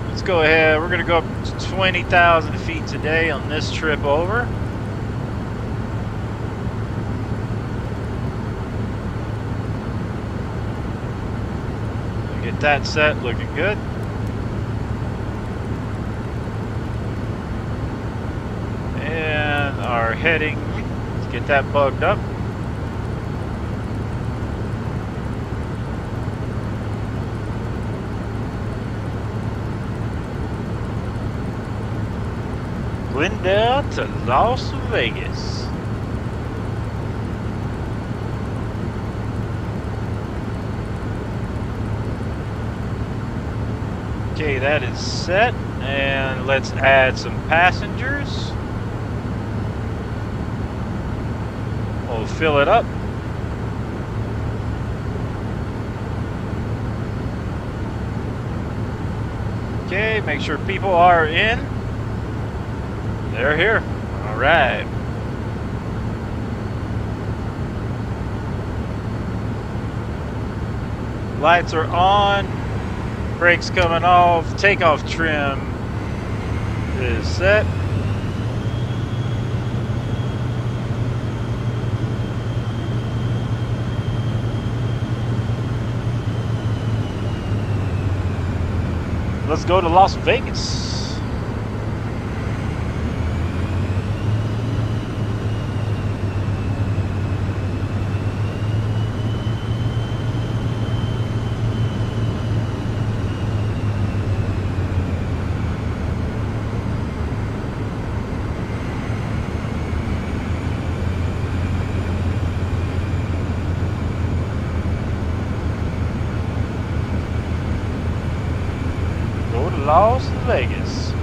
Let's go ahead. We're going to go up to 20,000 feet today on this trip over. Get that set, looking good. And our heading, let's get that bugged up. Glendale to Las Vegas. Okay, that is set, and let's add some passengers. We'll fill it up. Okay, make sure people are in. They're here. All right. Lights are on. Brakes coming off. Takeoff trim is set. Let's go to Las Vegas. Las Vegas.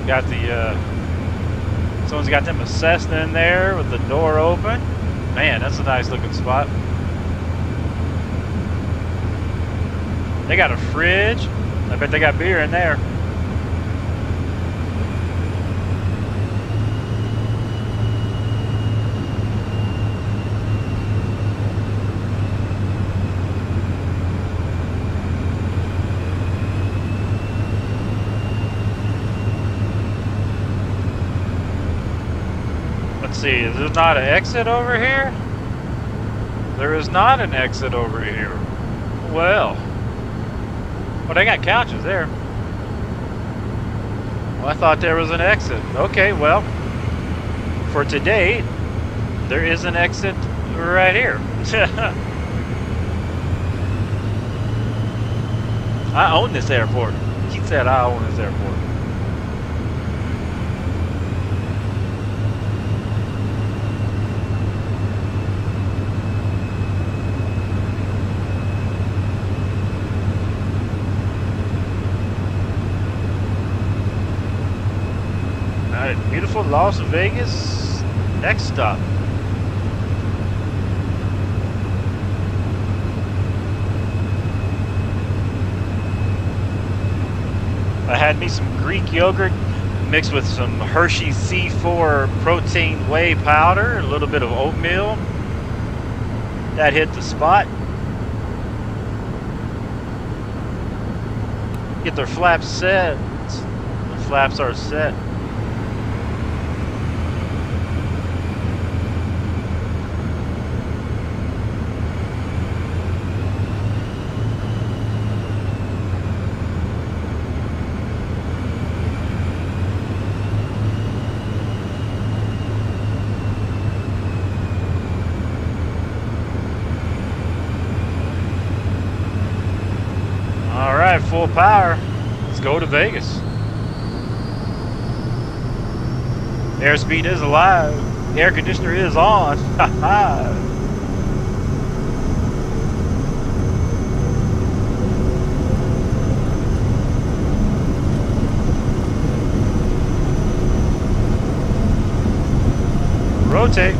Got the Someone's got them a Cessna in there with the door open. Man, that's a nice looking spot. They got a fridge. I bet they got beer in there. Let's see, is there not an exit over here? There is not an exit over here. Well, they got couches there. Well, I thought there was an exit. Okay, well, for today, there is an exit right here. I own this airport. He said I own this airport. Beautiful Las Vegas. Next stop. I had me some Greek yogurt mixed with some Hershey's C4 protein whey powder, a little bit of oatmeal. That hit the spot. Get their flaps set. The flaps are set. Full power. Let's go to Vegas. Airspeed is alive. Air conditioner is on. Rotate.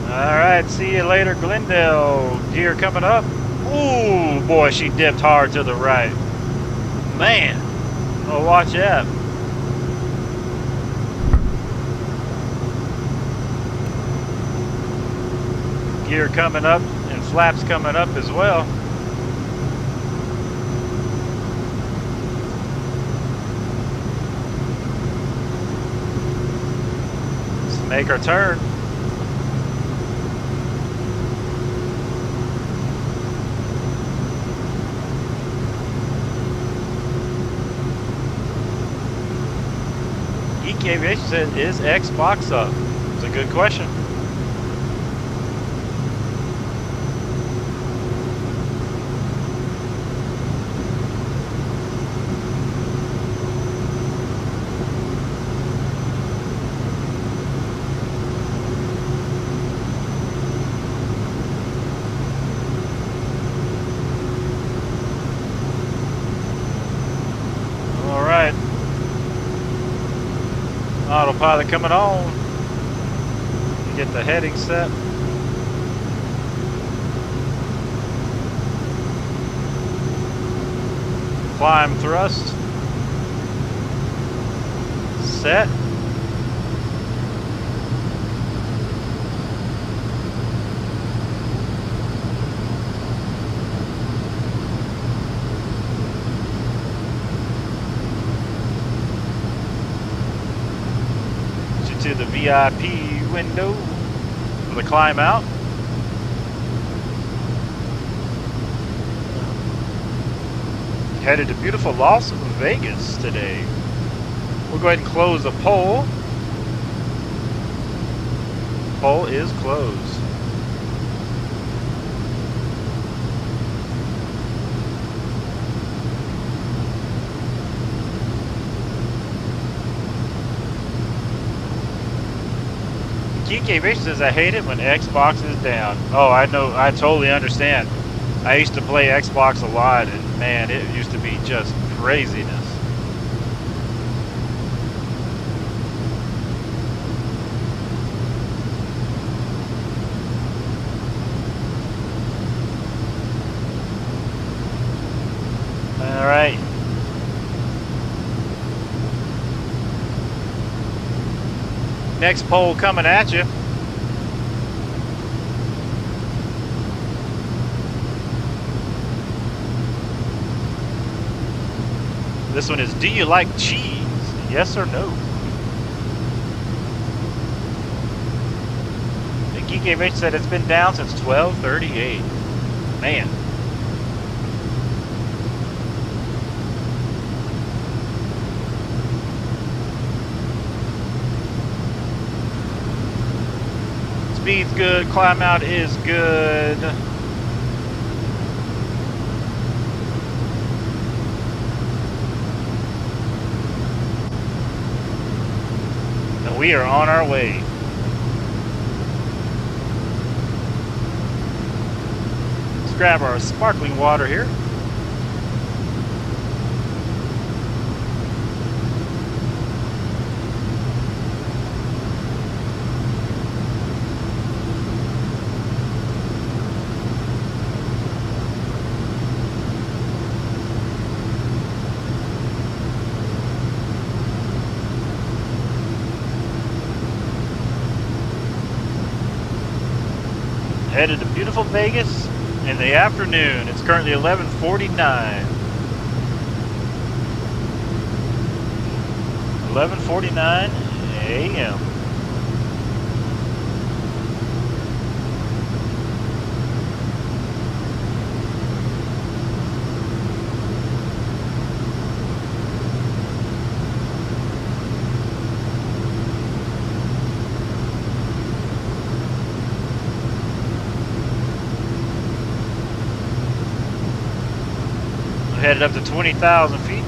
Alright, see you later, Glendale. Gear coming up. Ooh, boy, she dipped hard to the right. Man. Oh, watch out. Gear coming up and flaps coming up as well. Let's make our turn. Aviation said, is Xbox up? It's a good question. All right. Autopilot coming on. Get the heading set. Climb thrust. Set. To the VIP window for the climb out. Headed to beautiful Las Vegas today. We'll go ahead and close the poll. Poll is closed. Geek Aviation says, I hate it when Xbox is down. Oh, I know, I totally understand. I used to play Xbox a lot, and man, it used to be just craziness. All right. Next pole coming at you. This one is, do you like cheese? Yes or no? The Geek Rich said it's been down since 12:38. Man. Speed's good, climb out is good. And we are on our way. Let's grab our sparkling water here. Headed to beautiful Vegas in the afternoon. It's currently 11:49. 11:49 a.m. Headed up to 20,000 feet.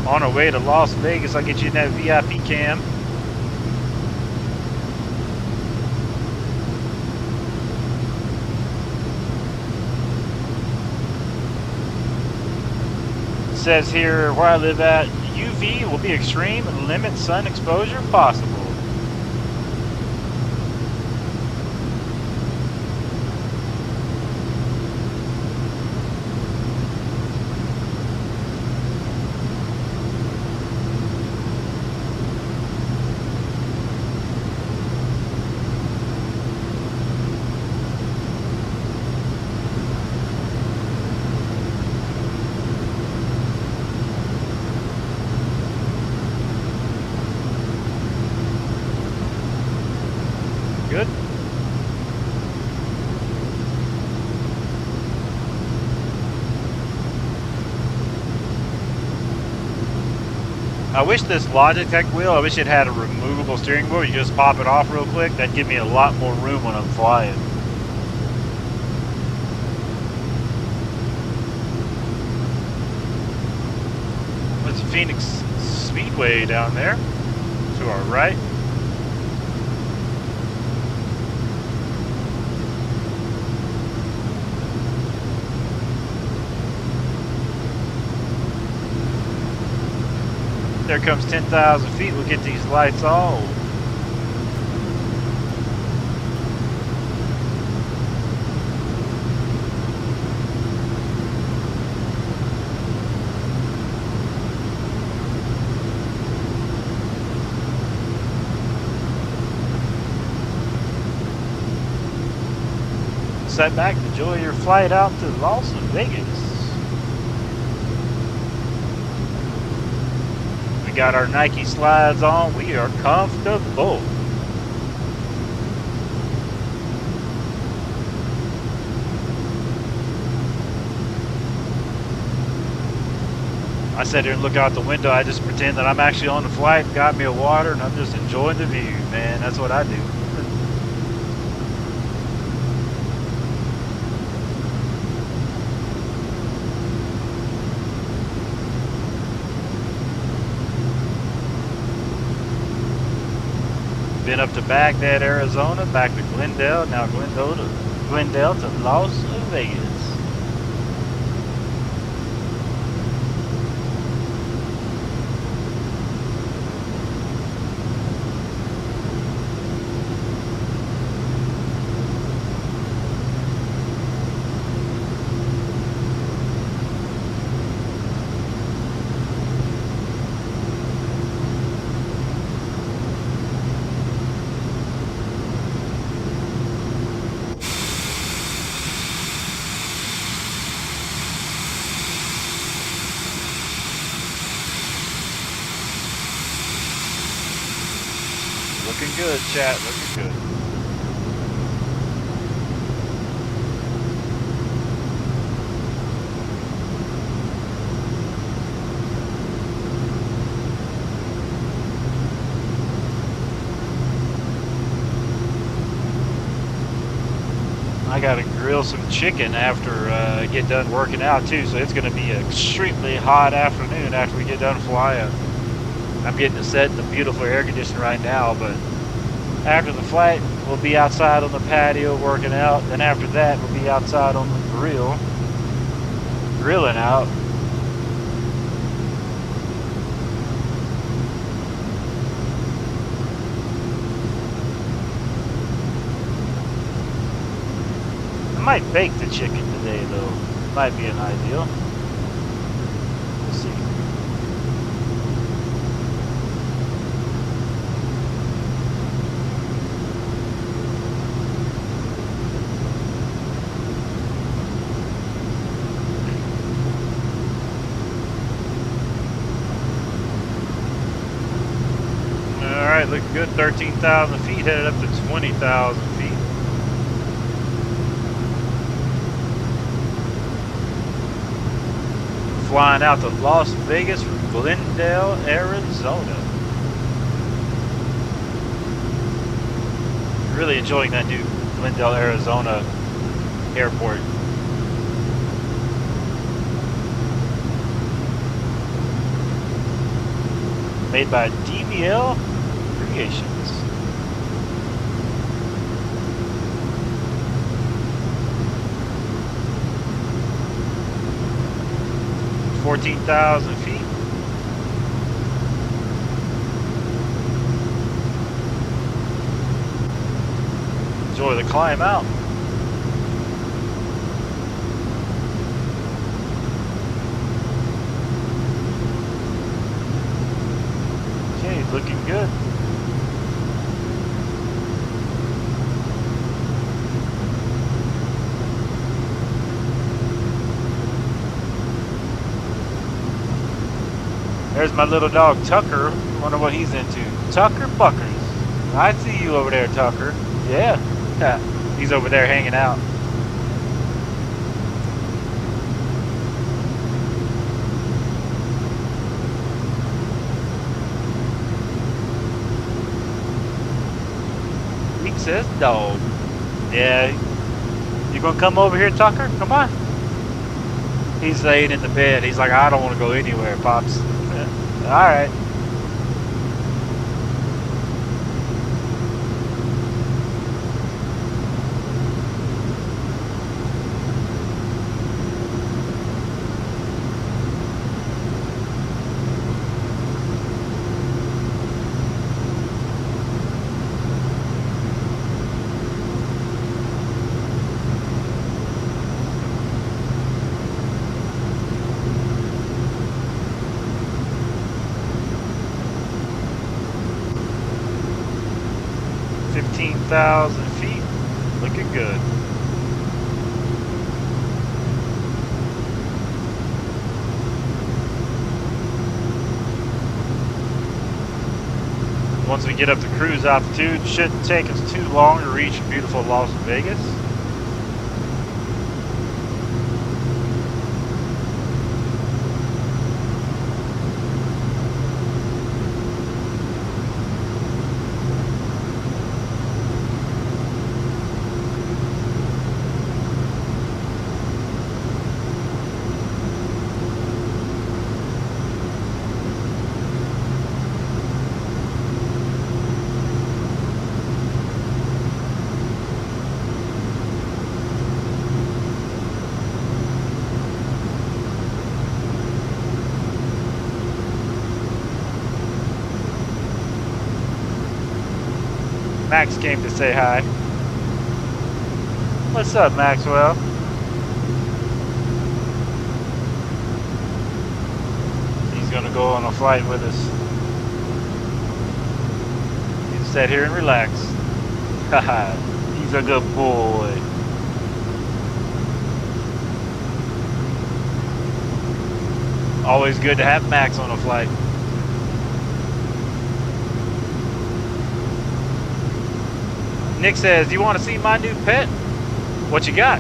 On our way to Las Vegas. I'll get you in that VIP cam. It says here where I live at, UV will be extreme and limit sun exposure possible. Good. I wish this Logitech wheel, I wish it had a removable steering wheel. You just pop it off real quick. That'd give me a lot more room when I'm flying. There's Phoenix Speedway down there to our right. There comes 10,000 feet. We'll get these lights on. Sit back and enjoy your flight out to Las Vegas. Got our Nike slides on. We are comfortable. I sit here and look out the window. I just pretend that I'm actually on the flight, got me a water, and I'm just enjoying the view, man. That's what I do. Been up to Baghdad, Arizona, back to Glendale, now Glendale to Las Vegas. Looking good, chat, looking good. I gotta grill some chicken after I get done working out too, so it's gonna be an extremely hot afternoon after we get done flying. I'm getting it set in the beautiful air conditioner right now, but after the flight, we'll be outside on the patio working out. Then after that, we'll be outside on the grill, grilling out. I might bake the chicken today, though. Might be an ideal. We'll see. Alright, looking good. 13,000 feet, headed up to 20,000 feet. Flying out to Las Vegas from Glendale, Arizona. Really enjoying that new Glendale, Arizona airport. Made by DVLCREATIONS. $14,000 feet. Enjoy the climb out. Okay, looking good. There's my little dog Tucker. Wonder what he's into. Tucker Buckers. I see you over there, Tucker. Yeah. He's over there hanging out. He says dog. Yeah. You gonna come over here, Tucker? Come on. He's laying in the bed. He's like, I don't want to go anywhere, Pops. All right. $15,000 feet, looking good. Once we get up to cruise altitude, it shouldn't take us too long to reach beautiful Las Vegas. Max came to say hi. What's up, Maxwell? He's gonna go on a flight with us. He's sit here and relax. Haha, he's a good boy. Always good to have Max on a flight. Nick says, "You want to see my new pet? What you got?"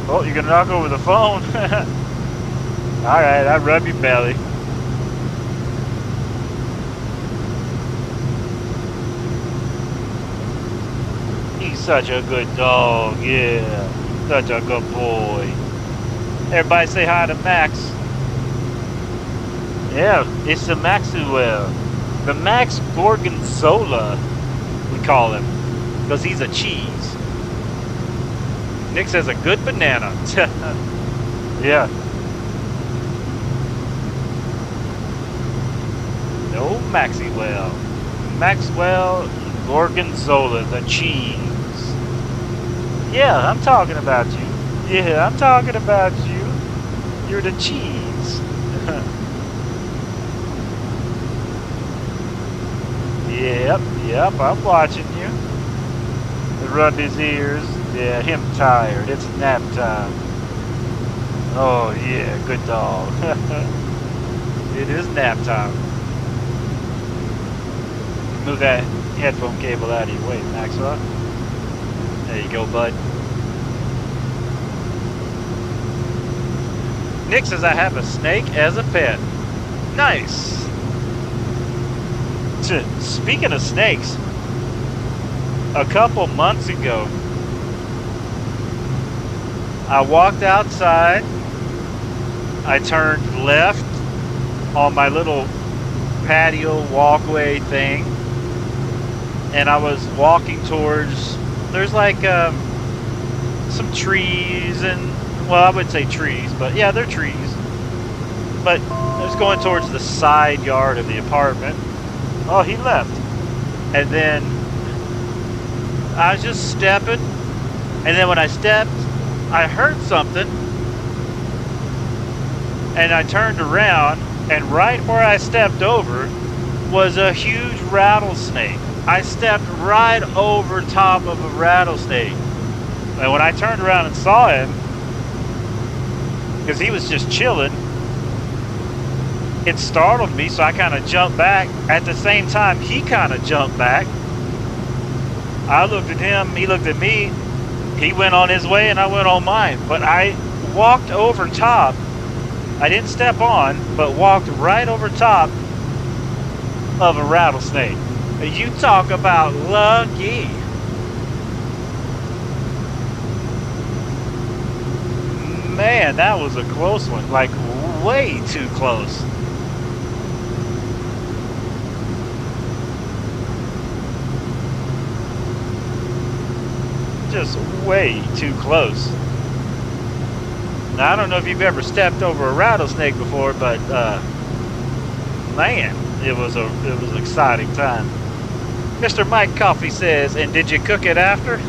Oh, you're gonna knock over the phone. All right, I rub your belly. He's such a good dog, yeah. Such a good boy. Everybody say hi to Max. Yeah, it's the Maxwell. The Max Gorgonzola, we call him, because he's a cheese. Nick says a good banana. Yeah. No Maxwell. Maxwell Gorgonzola, the cheese. Yeah, I'm talking about you. Yeah, I'm talking about you. You're the cheese. Yep, I'm watching you. Rub his ears. Yeah, him tired. It's nap time. Oh, yeah, good dog. It is nap time. Move that headphone cable out of your way, Maxwell. There you go, bud. Nick says, "I have a snake as a pet." Nice. Speaking of snakes, a couple months ago, I walked outside. I turned left on my little patio walkway thing, and I was walking towards, there's like some trees, and well, I wouldn't say trees, but yeah, they're trees, but I was going towards the side yard of the apartment. Oh, he left. And then I was just stepping, and then when I stepped, I heard something, and I turned around, and right where I stepped over was a huge rattlesnake. I stepped right over top of a rattlesnake. And when I turned around and saw him, because he was just chilling, it startled me, so I kind of jumped back. At the same time, he kind of jumped back. I looked at him, he looked at me. He went on his way and I went on mine. But I walked over top. I didn't step on, but walked right over top of a rattlesnake. You talk about lucky. Man, that was a close one. Like, way too close. Just way too close. Now, I don't know if you've ever stepped over a rattlesnake before, but man, it was an exciting time. Mr. Mike Coffee says, "And did you cook it after?"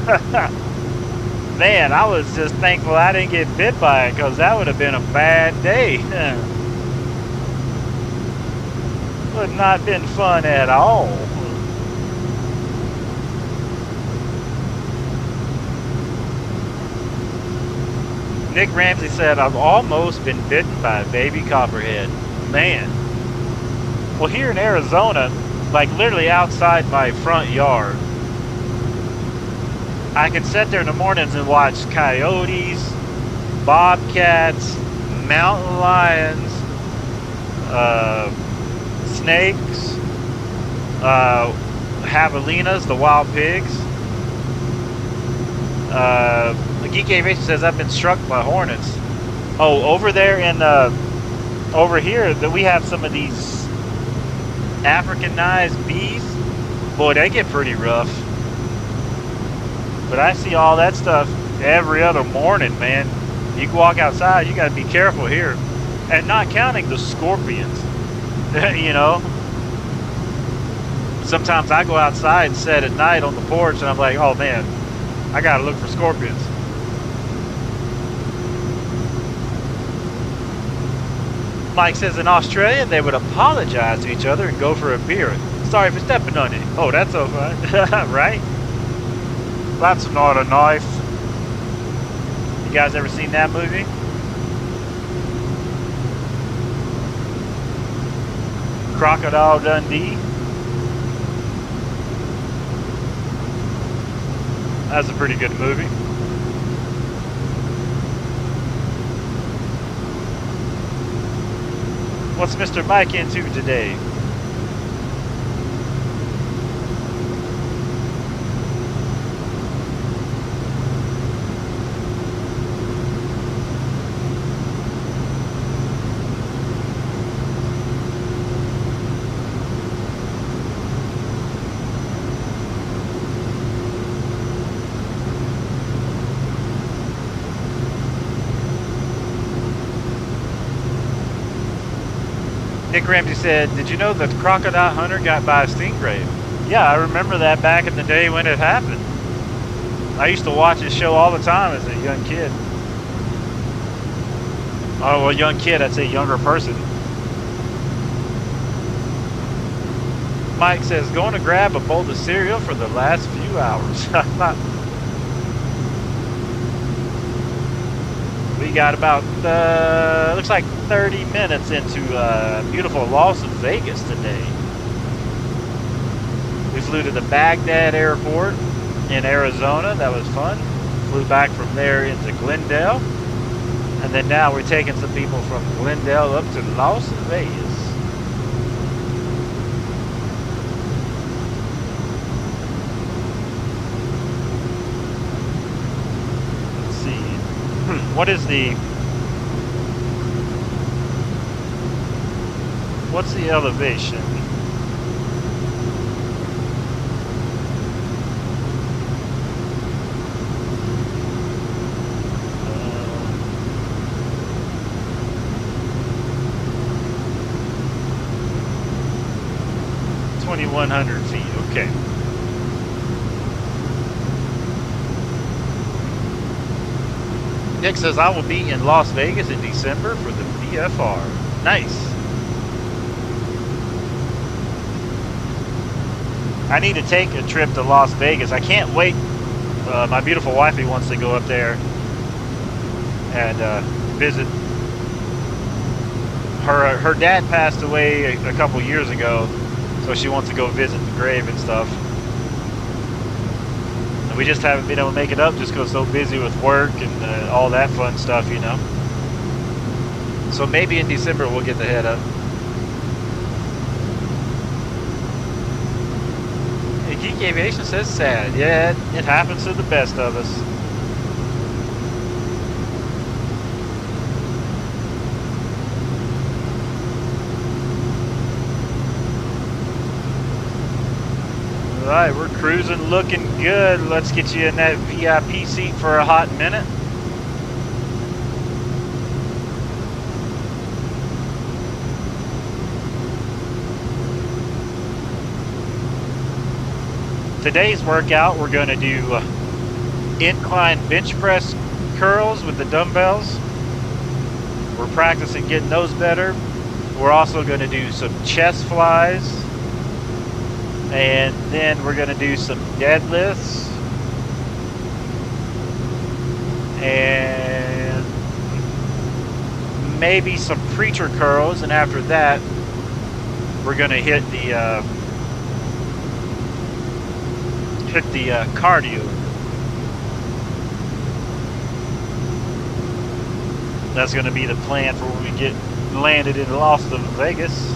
Man, I was just thankful I didn't get bit by it, because that would have been a bad day. Would not been fun at all. Nick Ramsey said, "I've almost been bitten by a baby copperhead." Man. Well, here in Arizona, like literally outside my front yard, I can sit there in the mornings and watch coyotes, bobcats, mountain lions, snakes, javelinas, the wild pigs. Geek Aviation says, "I've been struck by hornets." Oh, over there in over here, that we have some of these Africanized bees. Boy, they get pretty rough. But I see all that stuff every other morning, man. You can walk outside, you gotta be careful here. And not counting the scorpions. You know? Sometimes I go outside and sit at night on the porch and I'm like, oh man, I gotta look for scorpions. Mike says in Australia they would apologize to each other and go for a beer. Sorry for stepping on it. Oh, that's okay. Right? That's not a knife. You guys ever seen that movie? Crocodile Dundee. That's a pretty good movie. What's Mr. Mike into today? Nick Ramsey said, did you know the crocodile hunter got by a stingray? Yeah, I remember that back in the day when it happened. I used to watch this show all the time as a young kid. Oh, well, young kid, I'd say younger person. Mike says, going to grab a bowl of cereal for the last few hours. We got about, looks like 30 minutes into beautiful Las Vegas today. We flew to the Baghdad airport in Arizona. That was fun. Flew back from there into Glendale. And then now we're taking some people from Glendale up to Las Vegas. What's the elevation? Uh, 2,100 feet, okay. Nick says, I will be in Las Vegas in December for the VFR. Nice. I need to take a trip to Las Vegas. I can't wait. My beautiful wifey wants to go up there and visit. Her dad passed away a couple years ago, so she wants to go visit the grave and stuff. We just haven't been able to make it up just because so busy with work and all that fun stuff, you know. So maybe in December we'll get the head up. Geek Aviation says sad. Yeah, it happens to the best of us. Alright, we're cruising, looking good. Let's get you in that VIP seat for a hot minute. Today's workout, we're going to do incline bench press curls with the dumbbells. We're practicing getting those better. We're also going to do some chest flies. And then we're going to do some deadlifts. And maybe some preacher curls. And after that, we're going to hit the cardio. That's going to be the plan for when we get landed in Las Vegas.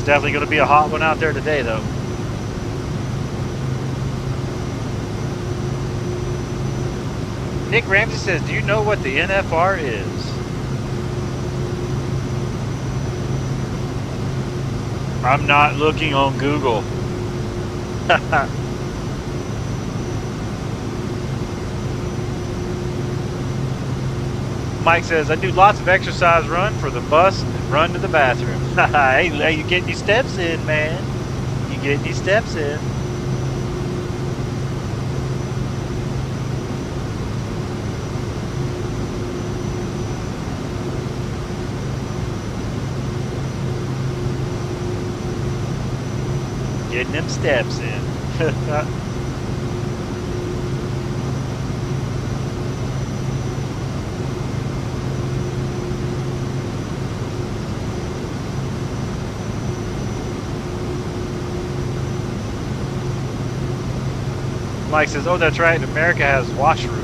It's definitely going to be a hot one out there today, though. Nick Ramsey says, do you know what the NFR is? I'm not looking on Google. Mike says, I do lots of exercise run for the bus and run to the bathroom. Hey, you getting your steps in, man. You getting your steps in. Getting them steps in. Mike says, oh, that's right, America has washroom.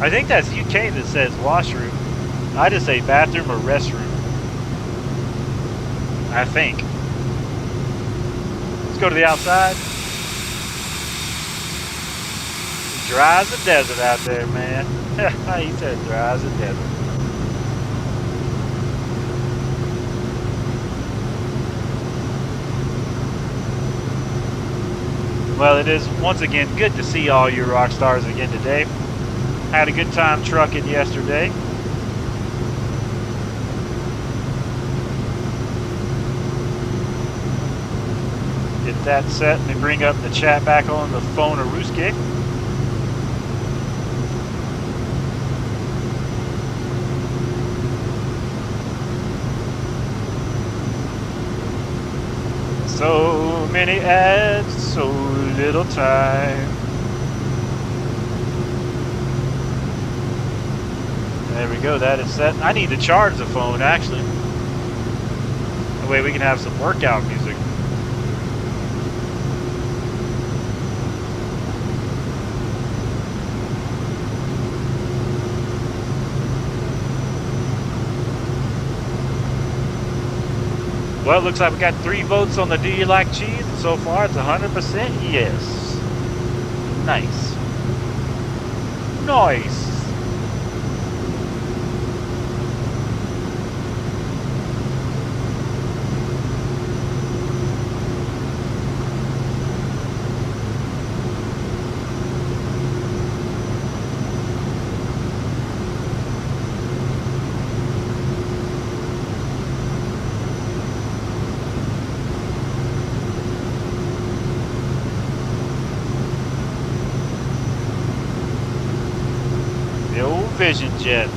I think that's UK that says washroom. I just say bathroom or restroom. I think. Let's go to the outside. Dry as a desert out there, man. He said dry as a desert. Well, it is once again good to see all you rock stars again today. Had a good time trucking yesterday. Get that set. Let me bring up the chat back on the phone of Ruski. So many ads, so little time. There we go, that is set. I need to charge the phone, actually. That way we can have some workout music. Well, it looks like we got 3 votes on the Do You Like Cheese, and so far it's 100% yes. Nice. Nice. Vision jet.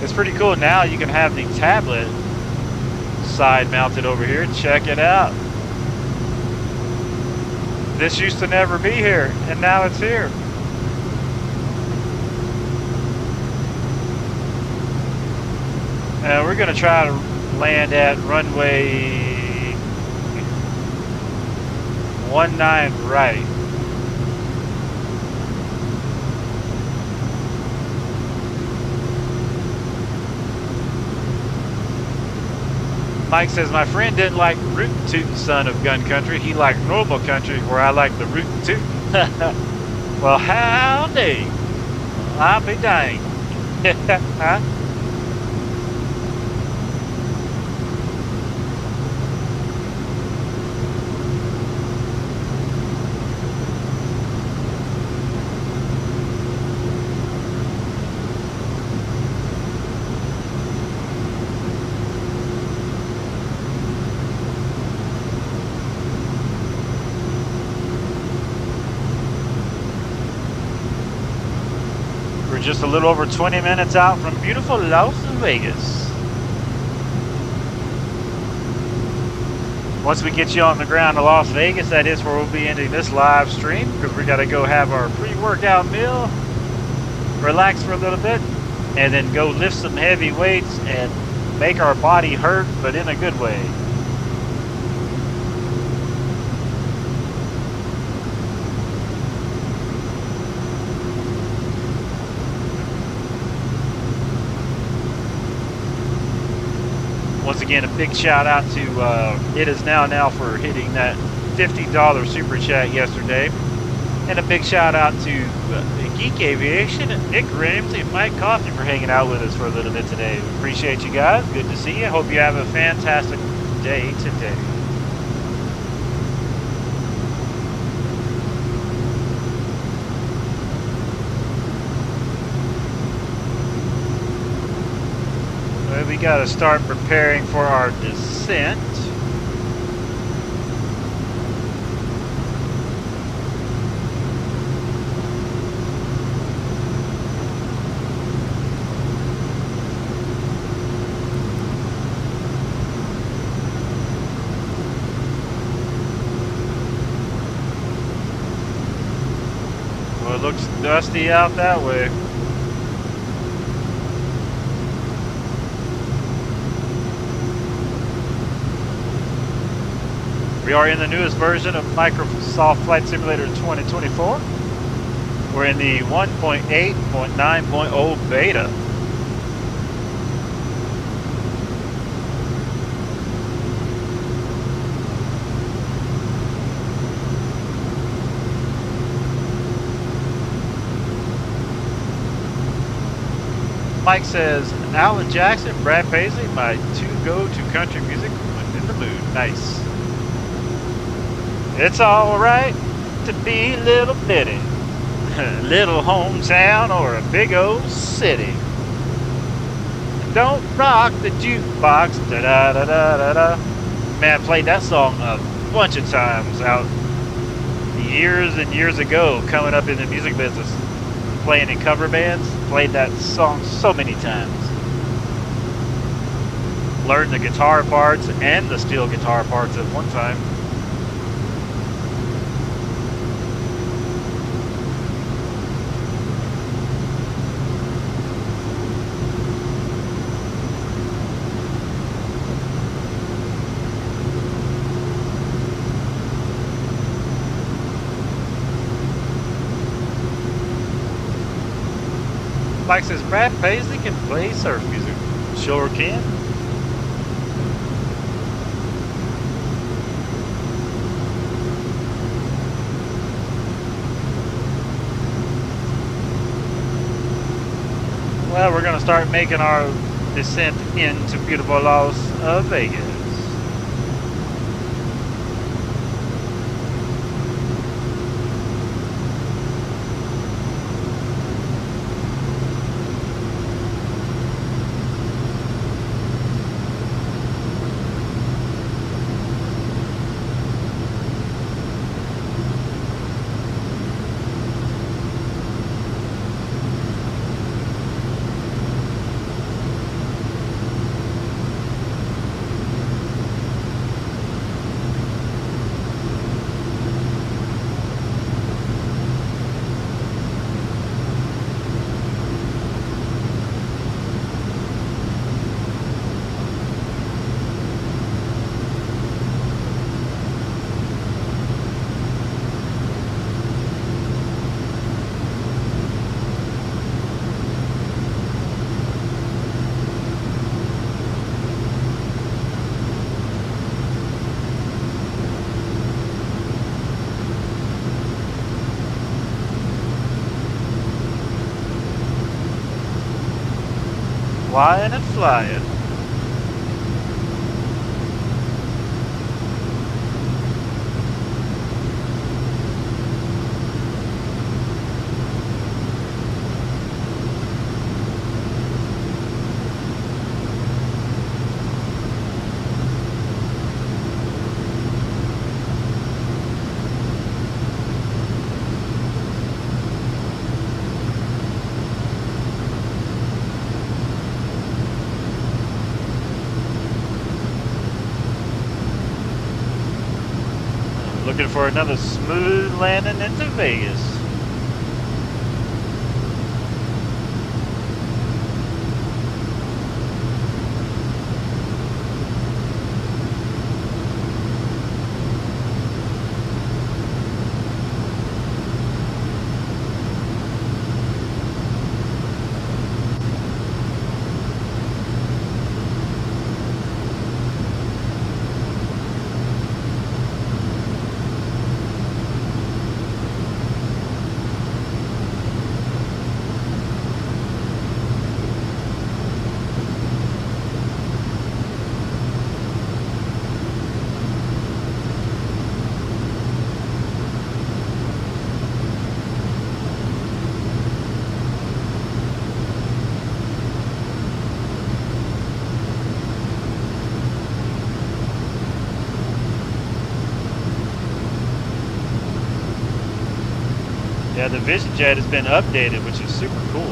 It's pretty cool now. You can have the tablet side mounted over here. Check it out. This used to never be here, and now it's here. We're going to try to land at runway 19 right. Mike says, my friend didn't like rootin' tootin' son of gun country. He liked normal country where I like the rootin' tootin'. Well, howdy. I'll be dang. Huh? Just a little over 20 minutes out from beautiful Las Vegas. Once we get you on the ground to Las Vegas, that is where we'll be ending this live stream, because we got to go have our pre-workout meal, relax for a little bit, and then go lift some heavy weights and make our body hurt, but in a good way. again, a big shout out to It Is Now for hitting that $50 super chat yesterday. And a big shout out to Geek Aviation, and Nick Ramsey, and Mike Coffey for hanging out with us for a little bit today. We appreciate you guys. Good to see you. Hope you have a fantastic day today. Well, we got to start preparing for our descent. Well, it looks dusty out that way. We are in the newest version of Microsoft Flight Simulator 2024. We're in the 1.8.9.0 beta. Mike says, Alan Jackson, Brad Paisley, my two go-to country music when in the mood. Nice. It's alright to be little bitty, little hometown or a big old city. Don't rock the jukebox, da-da-da-da-da-da. Man, I played that song a bunch of times out years and years ago, coming up in the music business, playing in cover bands. Played that song so many times. Learned the guitar parts and the steel guitar parts at one time. Mike says, Brad Paisley can play surf music. Sure can. Well, we're going to start making our descent into beautiful Las Vegas. Flying and flying. Looking for another smooth landing into Vegas. Yeah, the Vision Jet has been updated, which is super cool.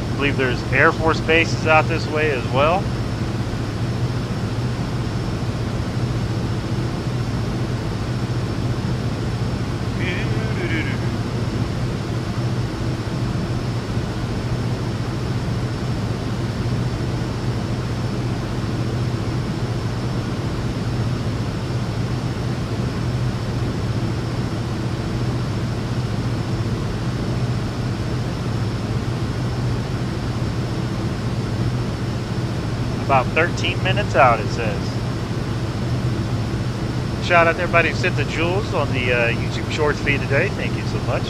I believe there's Air Force bases out this way as well. About 13 minutes out, it says. Shout out to everybody who sent the jewels on the YouTube Shorts feed today. Thank you so much.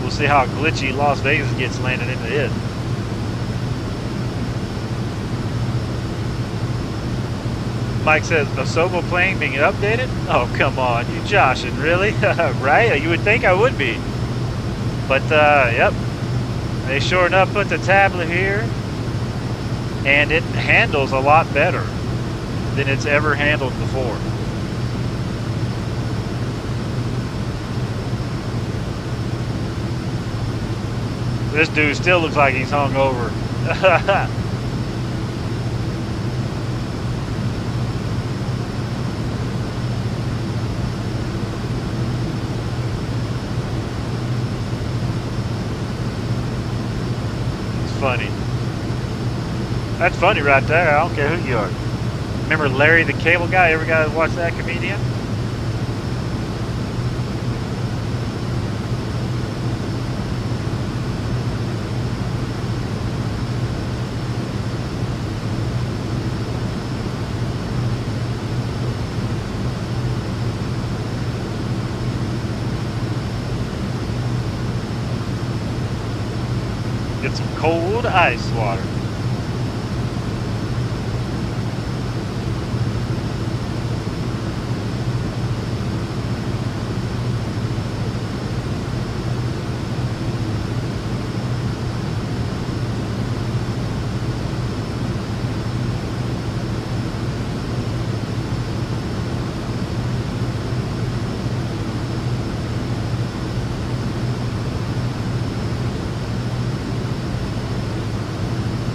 We'll see how glitchy Las Vegas gets landing into it. Mike says, a Sobo plane being updated? Oh, come on, you joshing, really? Right? You would think I would be. But, yep. They sure enough put the tablet here, and it handles a lot better than it's ever handled before. This dude still looks like he's hungover. It's funny. That's funny right there. I don't care who you are. Remember Larry the Cable Guy? Ever got to watch that comedian? Get some cold ice water.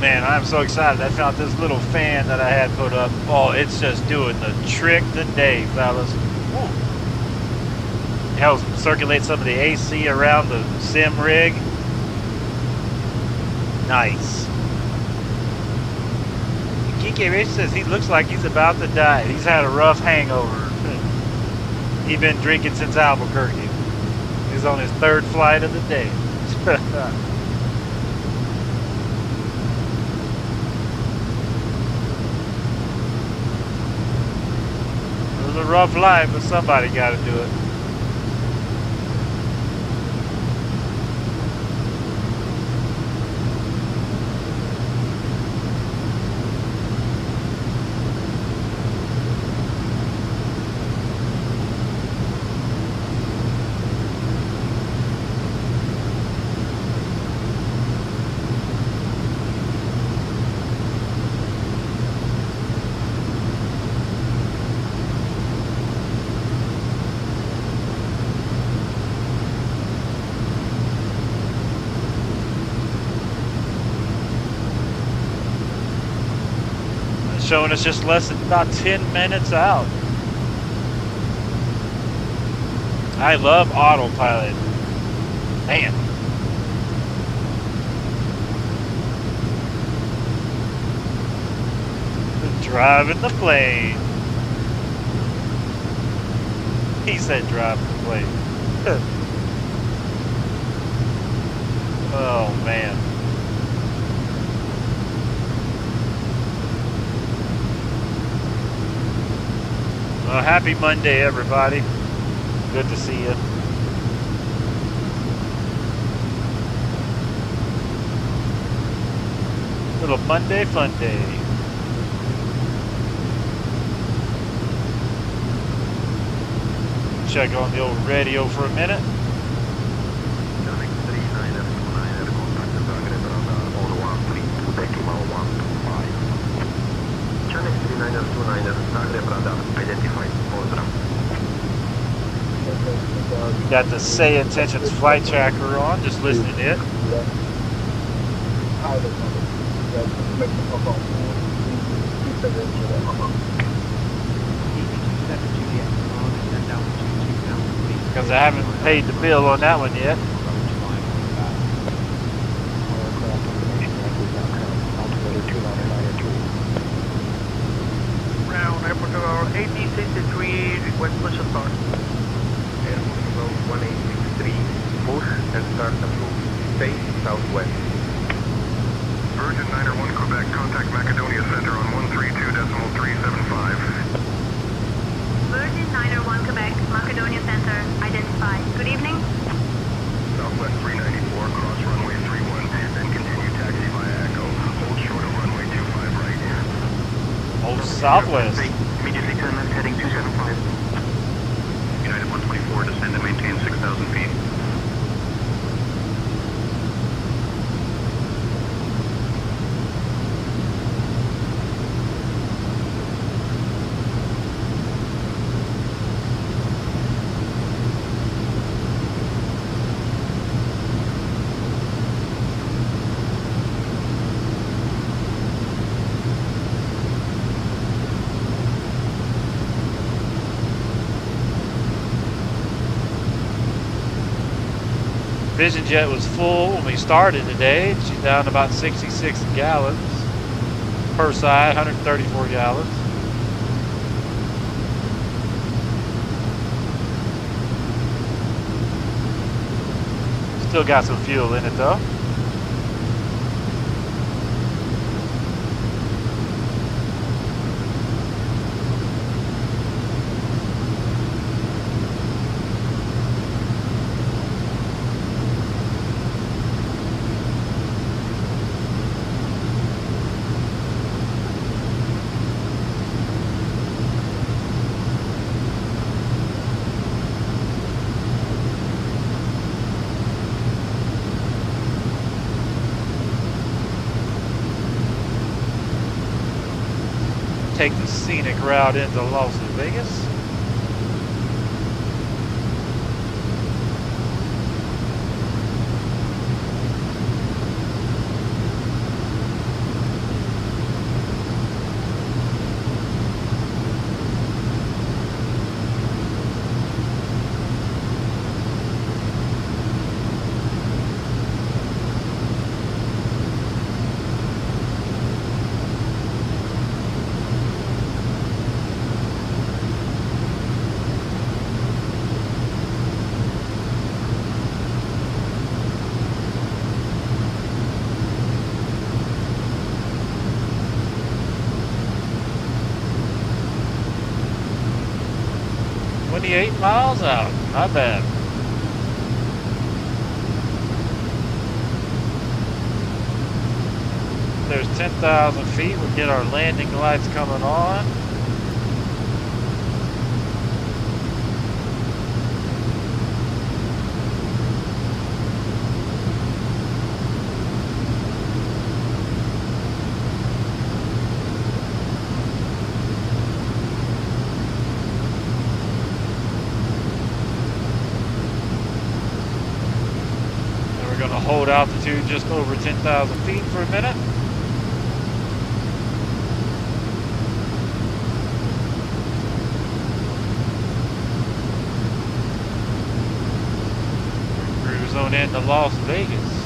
Man, I'm so excited. I found this little fan that I had put up. Oh, it's just doing the trick today, fellas. Woo. It helps circulate some of the AC around the sim rig. Nice. Geeky Rich says he looks like he's about to die. He's had a rough hangover. He's been drinking since Albuquerque. He's on his third flight of the day. It was a rough life, but somebody got to do it. Showing us just less than about 10 minutes out. I love autopilot. Man. Driving the plane. He said driving the plane. Oh, man. Well, happy Monday, everybody. Good to see you. Little Monday fun day. Check on the old radio for a minute. Got the Say Intentions flight tracker on, just listening to it. Because I haven't paid the bill on that one yet. Round airport tower 1863, request push and start. Airport 1863, push and start approval. Stay southwest. Virgin 901 Quebec, contact Macedonia Center on 132.375. Virgin 901 Quebec, Macedonia Center, identified. Good evening. Southwest 394, cross runway 31, then continue taxi via Echo. Hold short of runway 25 right. Old Southwest. Immediately turn left heading 275. United 124, descend and maintain 6,000 feet. Vision Jet was full when we started today. She's down to about 66 gallons per side, 134 gallons. Still got some fuel in it though. Take the scenic route into Las Vegas. Eight miles out, not bad. There's 10,000 feet. We'll get our landing lights coming on. Hold altitude just over 10,000 feet for a minute. Cruise on into Las Vegas.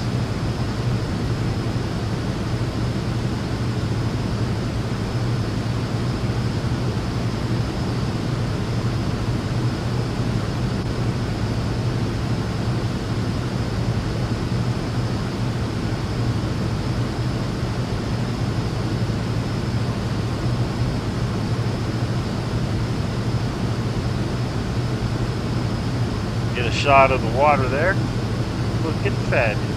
shot of the water there. Looking fabulous.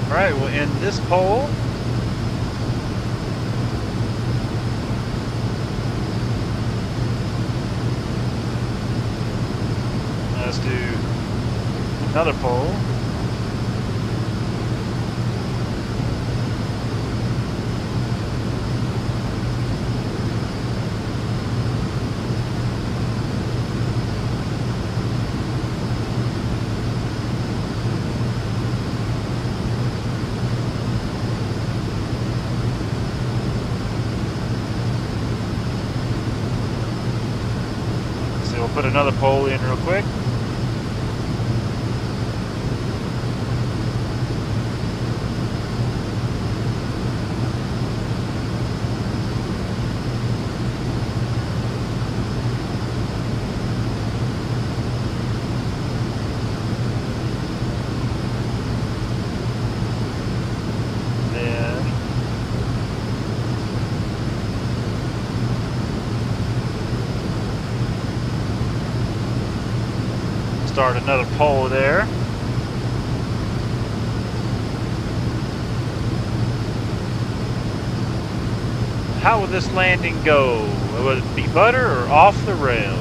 All right, we'll end this pole. Let's do another pole. So we'll put another pole in real quick. Start another pole there. How will this landing go? Will it be butter or off the rails?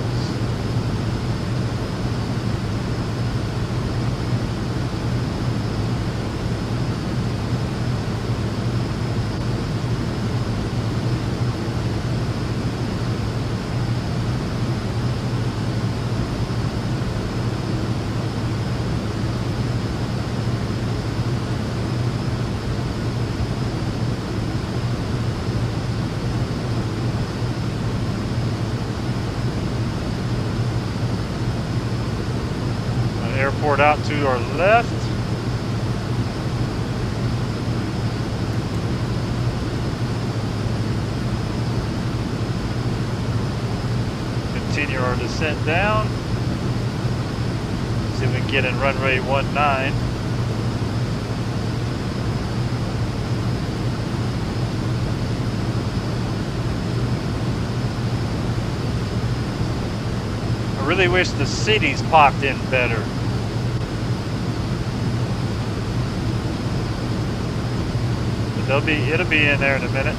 Airport out to our left. Continue our descent down. See if we can get in runway 19. I really wish the cities popped in better. It'll be in there in a minute.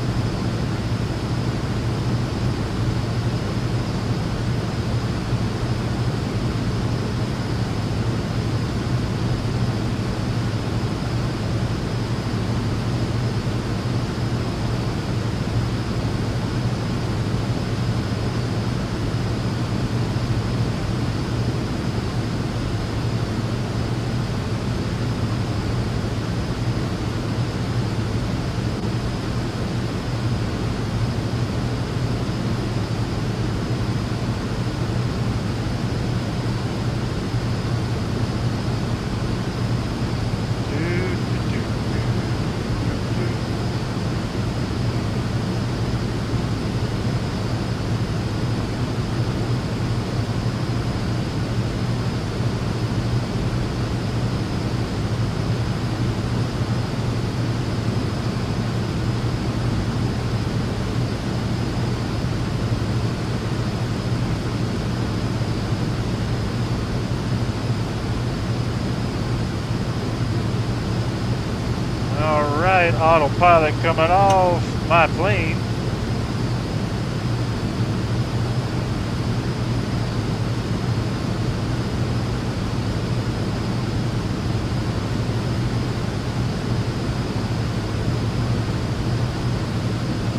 Alright, autopilot coming off my plane.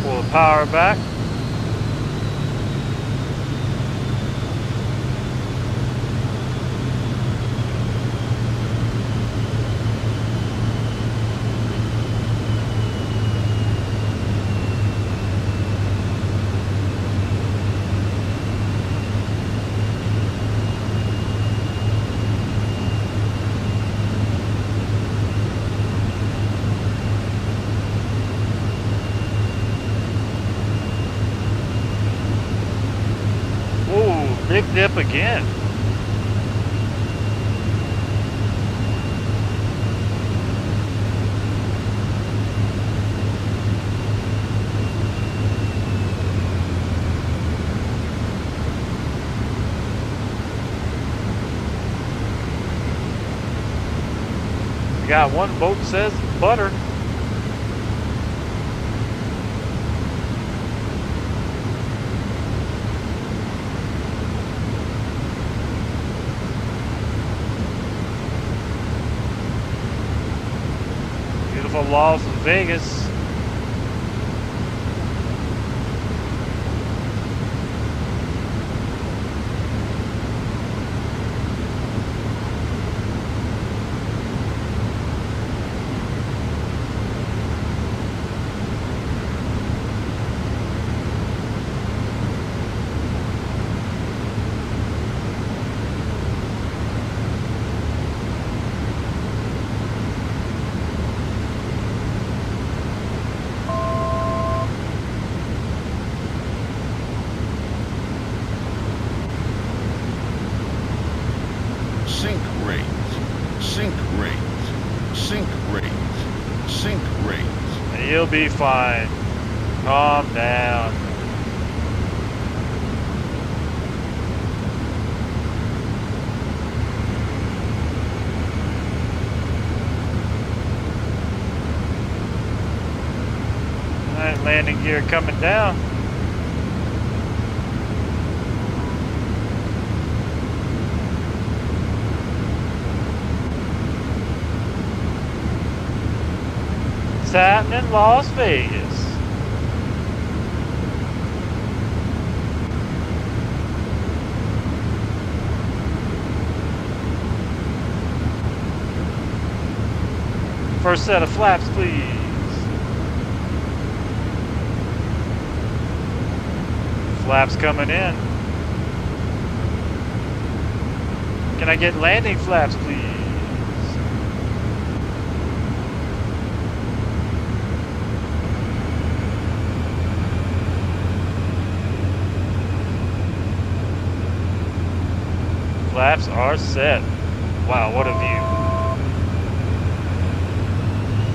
Pull the power back. Big dip again. got one boat that says butter. Beautiful Las Vegas. Sink rate. Sink rate. Sink rate. Sink rate. You'll be fine. Calm down. Alright, landing gear coming down. What's happening in Las Vegas? First set of flaps, please. Flaps coming in. Can I get landing flaps, please? Flaps are set. Wow, what a view.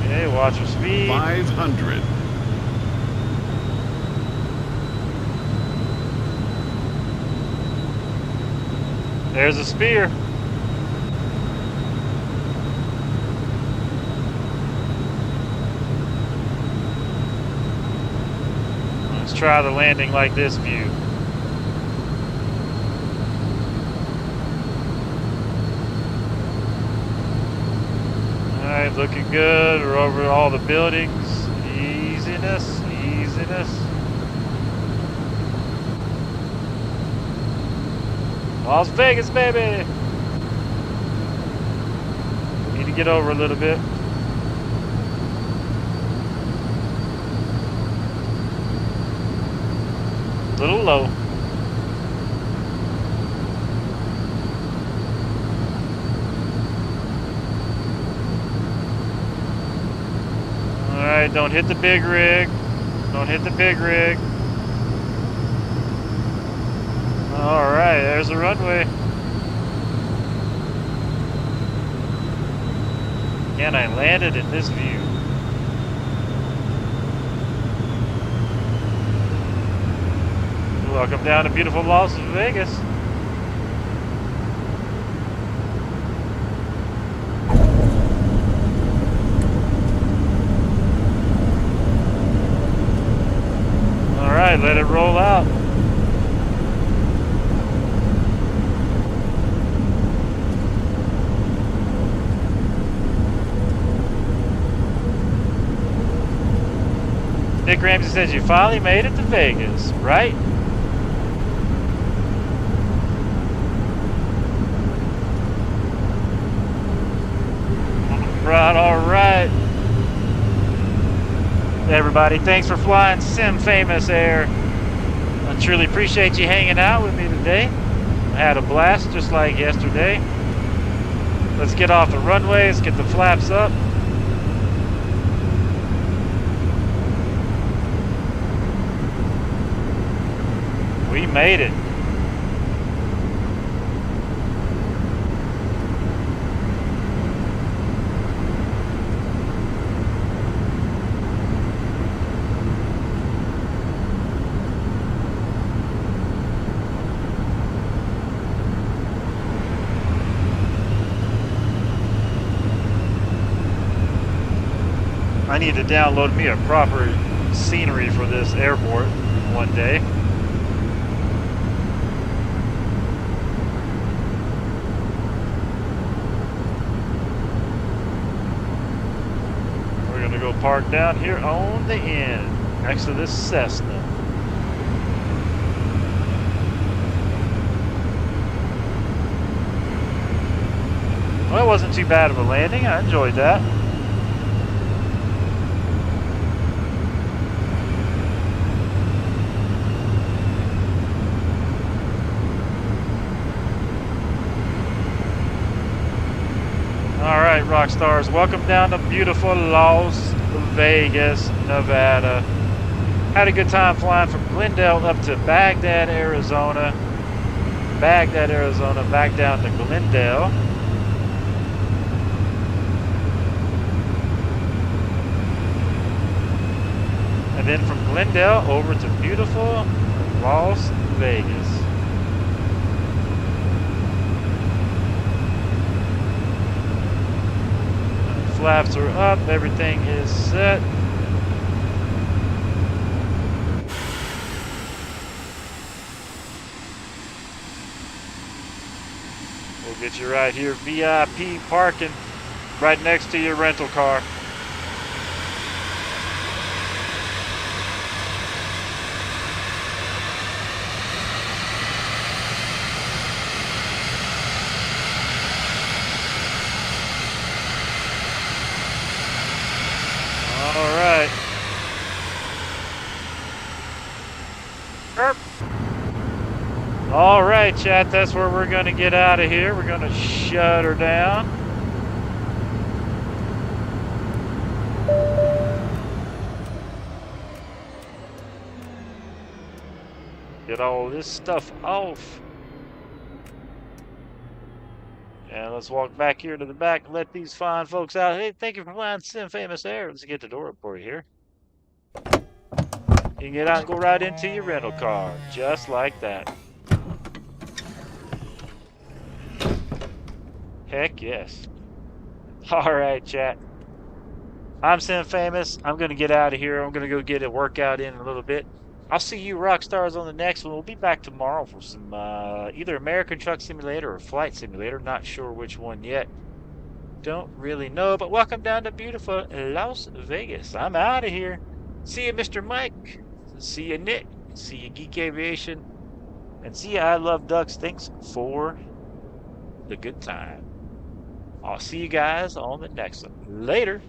Okay, watch your speed. 500. There's a spear. Let's try the landing like this view. Alright, looking good. We're over all the buildings. Easiness, easiness. Las Vegas, baby! Need to get over a little bit. Little low. Alright, don't hit the big rig. Don't hit the big rig. Alright, there's the runway. Again, I landed in this view. Welcome down to beautiful Las Vegas. Alright, let it roll out. Nick Ramsey says you finally made it to Vegas, right? All right. Everybody, thanks for flying Sim Famous Air. I truly appreciate you hanging out with me today. I had a blast just like yesterday. Let's get off the runway, let's get the flaps up. We made it. I need to download me a proper scenery for this airport one day. We're gonna go park down here on the end, next to this Cessna. Well, it wasn't too bad of a landing. I enjoyed that. All right, rock stars, welcome down to beautiful Las Vegas, Nevada. Had a good time flying from Glendale up to Baghdad, Arizona. Baghdad, Arizona, back down to Glendale. And then from Glendale over to beautiful Las Vegas. Flaps are up, everything is set. We'll get you right here, VIP parking, right next to your rental car. All right. All right, chat, that's where we're going to get out of here. We're going to shut her down. Get all this stuff off. And let's walk back here to the back and let these fine folks out. Hey, thank you for flying Sim Famous Air. Let's get the door up for you here. You can get out and go right into your rental car, just like that. Heck yes. All right, chat. I'm Sim Famous. I'm going to get out of here. I'm going to go get a workout in a little bit. I'll see you rock stars on the next one. We'll be back tomorrow for some either American Truck Simulator or Flight Simulator. Not sure which one yet. Don't really know, but welcome down to beautiful Las Vegas. I'm out of here. See you, Mr. Mike. See you, Nick. See you, Geek Aviation. And see you, I Love Ducks. Thanks for the good time. I'll see you guys on the next one. Later.